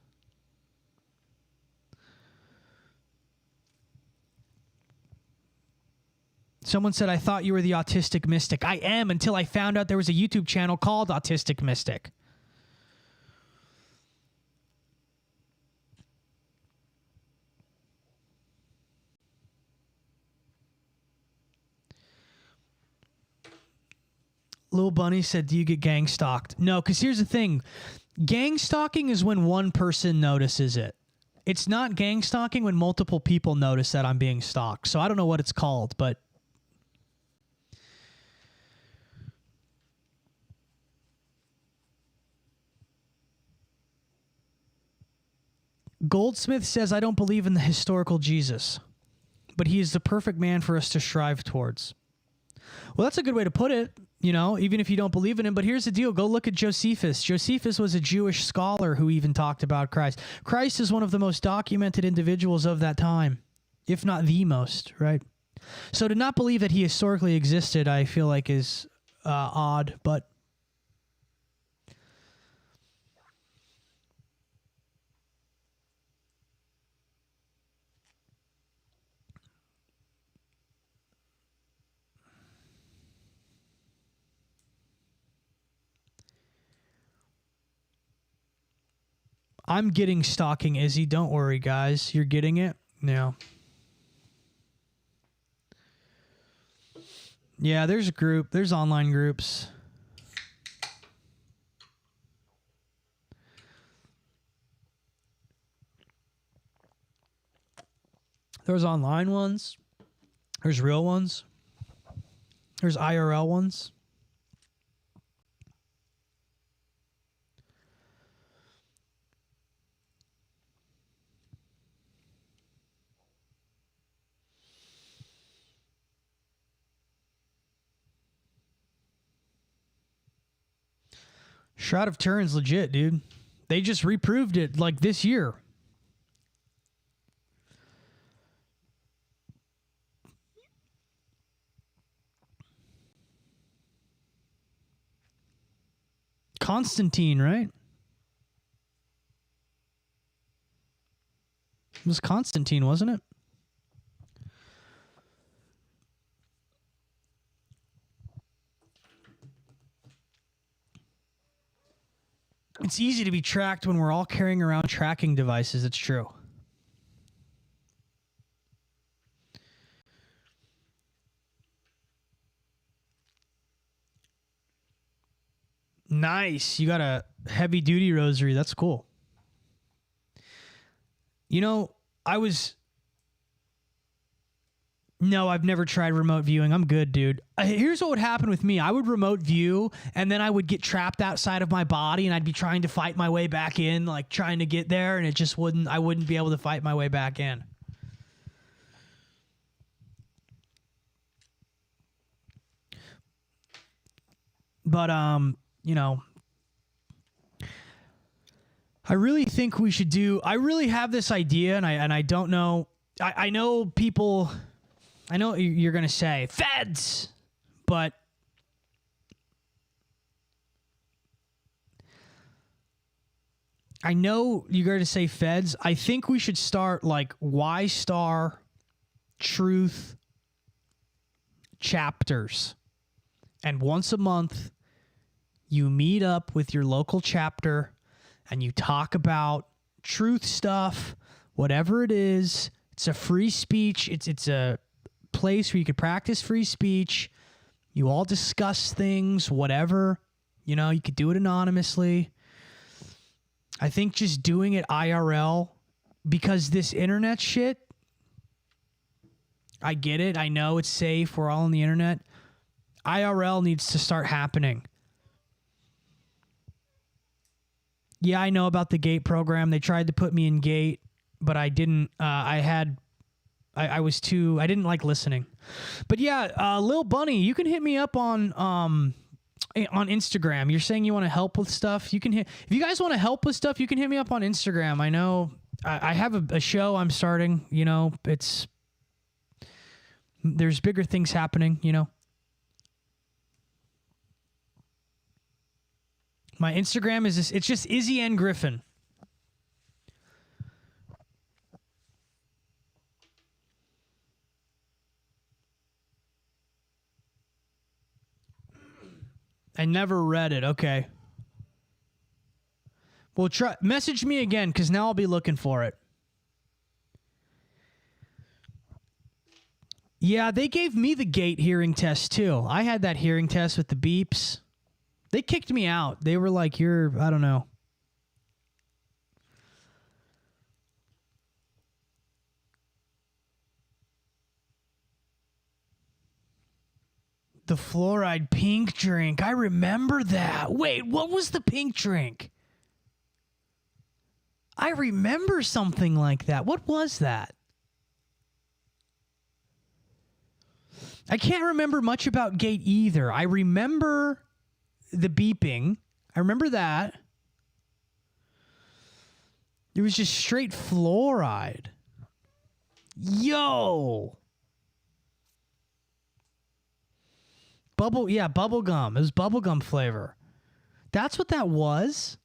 Someone said, I thought you were the autistic mystic. I am until I found out there was a YouTube channel called Autistic Mystic. Lil Bunny said, do you get gang stalked? No, because here's the thing. Gang stalking is when one person notices it. It's not gang stalking when multiple people notice that I'm being stalked. So I don't know what it's called, but Goldsmith says, I don't believe in the historical Jesus, but he is the perfect man for us to strive towards. Well, that's a good way to put it, you know, even if you don't believe in him. But here's the deal. Go look at Josephus. Josephus was a Jewish scholar who even talked about Christ. Christ is one of the most documented individuals of that time, if not the most, right? So to not believe that he historically existed, I feel like is odd, but I'm getting stalking Izzy. Don't worry, guys. You're getting it? No. Yeah, there's a group. There's online groups. There's online ones. There's real ones. There's IRL ones. Shroud of Turin's legit, dude. They just reproved it like this year. Constantine, right? It was Constantine, wasn't it? It's easy to be tracked when we're all carrying around tracking devices. It's true. Nice. You got a heavy duty rosary. That's cool. You know, No, I've never tried remote viewing. I'm good, dude. Here's what would happen with me. I would remote view, and then I would get trapped outside of my body, and I'd be trying to fight my way back in, like trying to get there, and I wouldn't be able to fight my way back in. But, you know, I really think we should I really have this idea, and I don't know. I know people... I know what you're going to say, feds, but I know you're going to say feds. I think we should start like Ystar truth chapters. And once a month, you meet up with your local chapter and you talk about truth stuff, whatever it is. It's a free speech. It's a place where you could practice free speech. You all discuss things, whatever. You know, you could do it anonymously. I think just doing it IRL, because this internet shit, I get it. I know it's safe. We're all on the internet. IRL needs to start happening. Yeah, I know about the GATE program. They tried to put me in GATE, but I didn't. I didn't like listening. But yeah, Lil Bunny, you can hit me up on Instagram. You're saying you want to help with stuff. If you guys want to help with stuff, you can hit me up on Instagram. I know I have a show I'm starting, you know, there's bigger things happening, you know. My Instagram it's just Izzy N. Griffin. I never read it. Okay. Well, message me again, because now I'll be looking for it. Yeah, they gave me the GATE hearing test, too. I had that hearing test with the beeps. They kicked me out. They were like, I don't know. The fluoride pink drink. I remember that. Wait, what was the pink drink? I remember something like that. What was that? I can't remember much about Gate either. I remember the beeping. I remember that. It was just straight fluoride. Yo. Bubble gum. It was bubblegum flavor. That's what that was?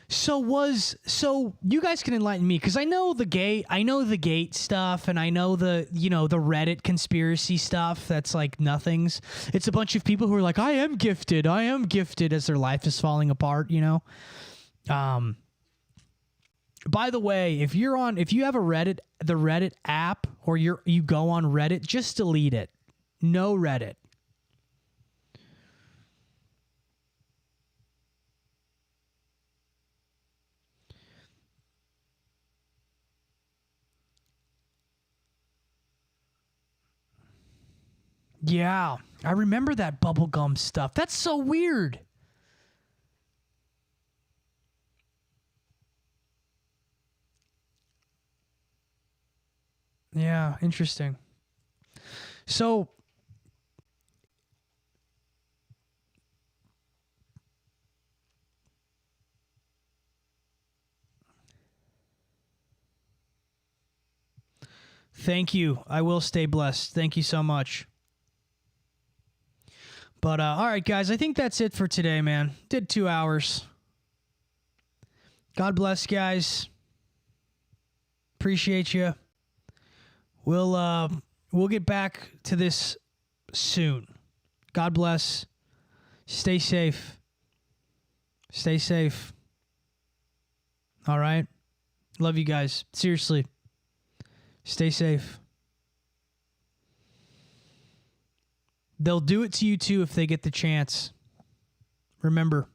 So you guys can enlighten me, because I know the gate stuff, and I know the Reddit conspiracy stuff that's like nothings. It's a bunch of people who are like, I am gifted as their life is falling apart, By the way, if you have the Reddit app, or you go on Reddit, just delete it. No Reddit. Yeah, I remember that bubblegum stuff. That's so weird. Yeah, interesting. So, thank you. I will stay blessed. Thank you so much. But all right, guys, I think that's it for today, man. Did 2 hours. God bless, guys. Appreciate you. We'll get back to this soon. God bless. Stay safe. Stay safe. All right. Love you guys. Seriously. Stay safe. They'll do it to you too if they get the chance. Remember,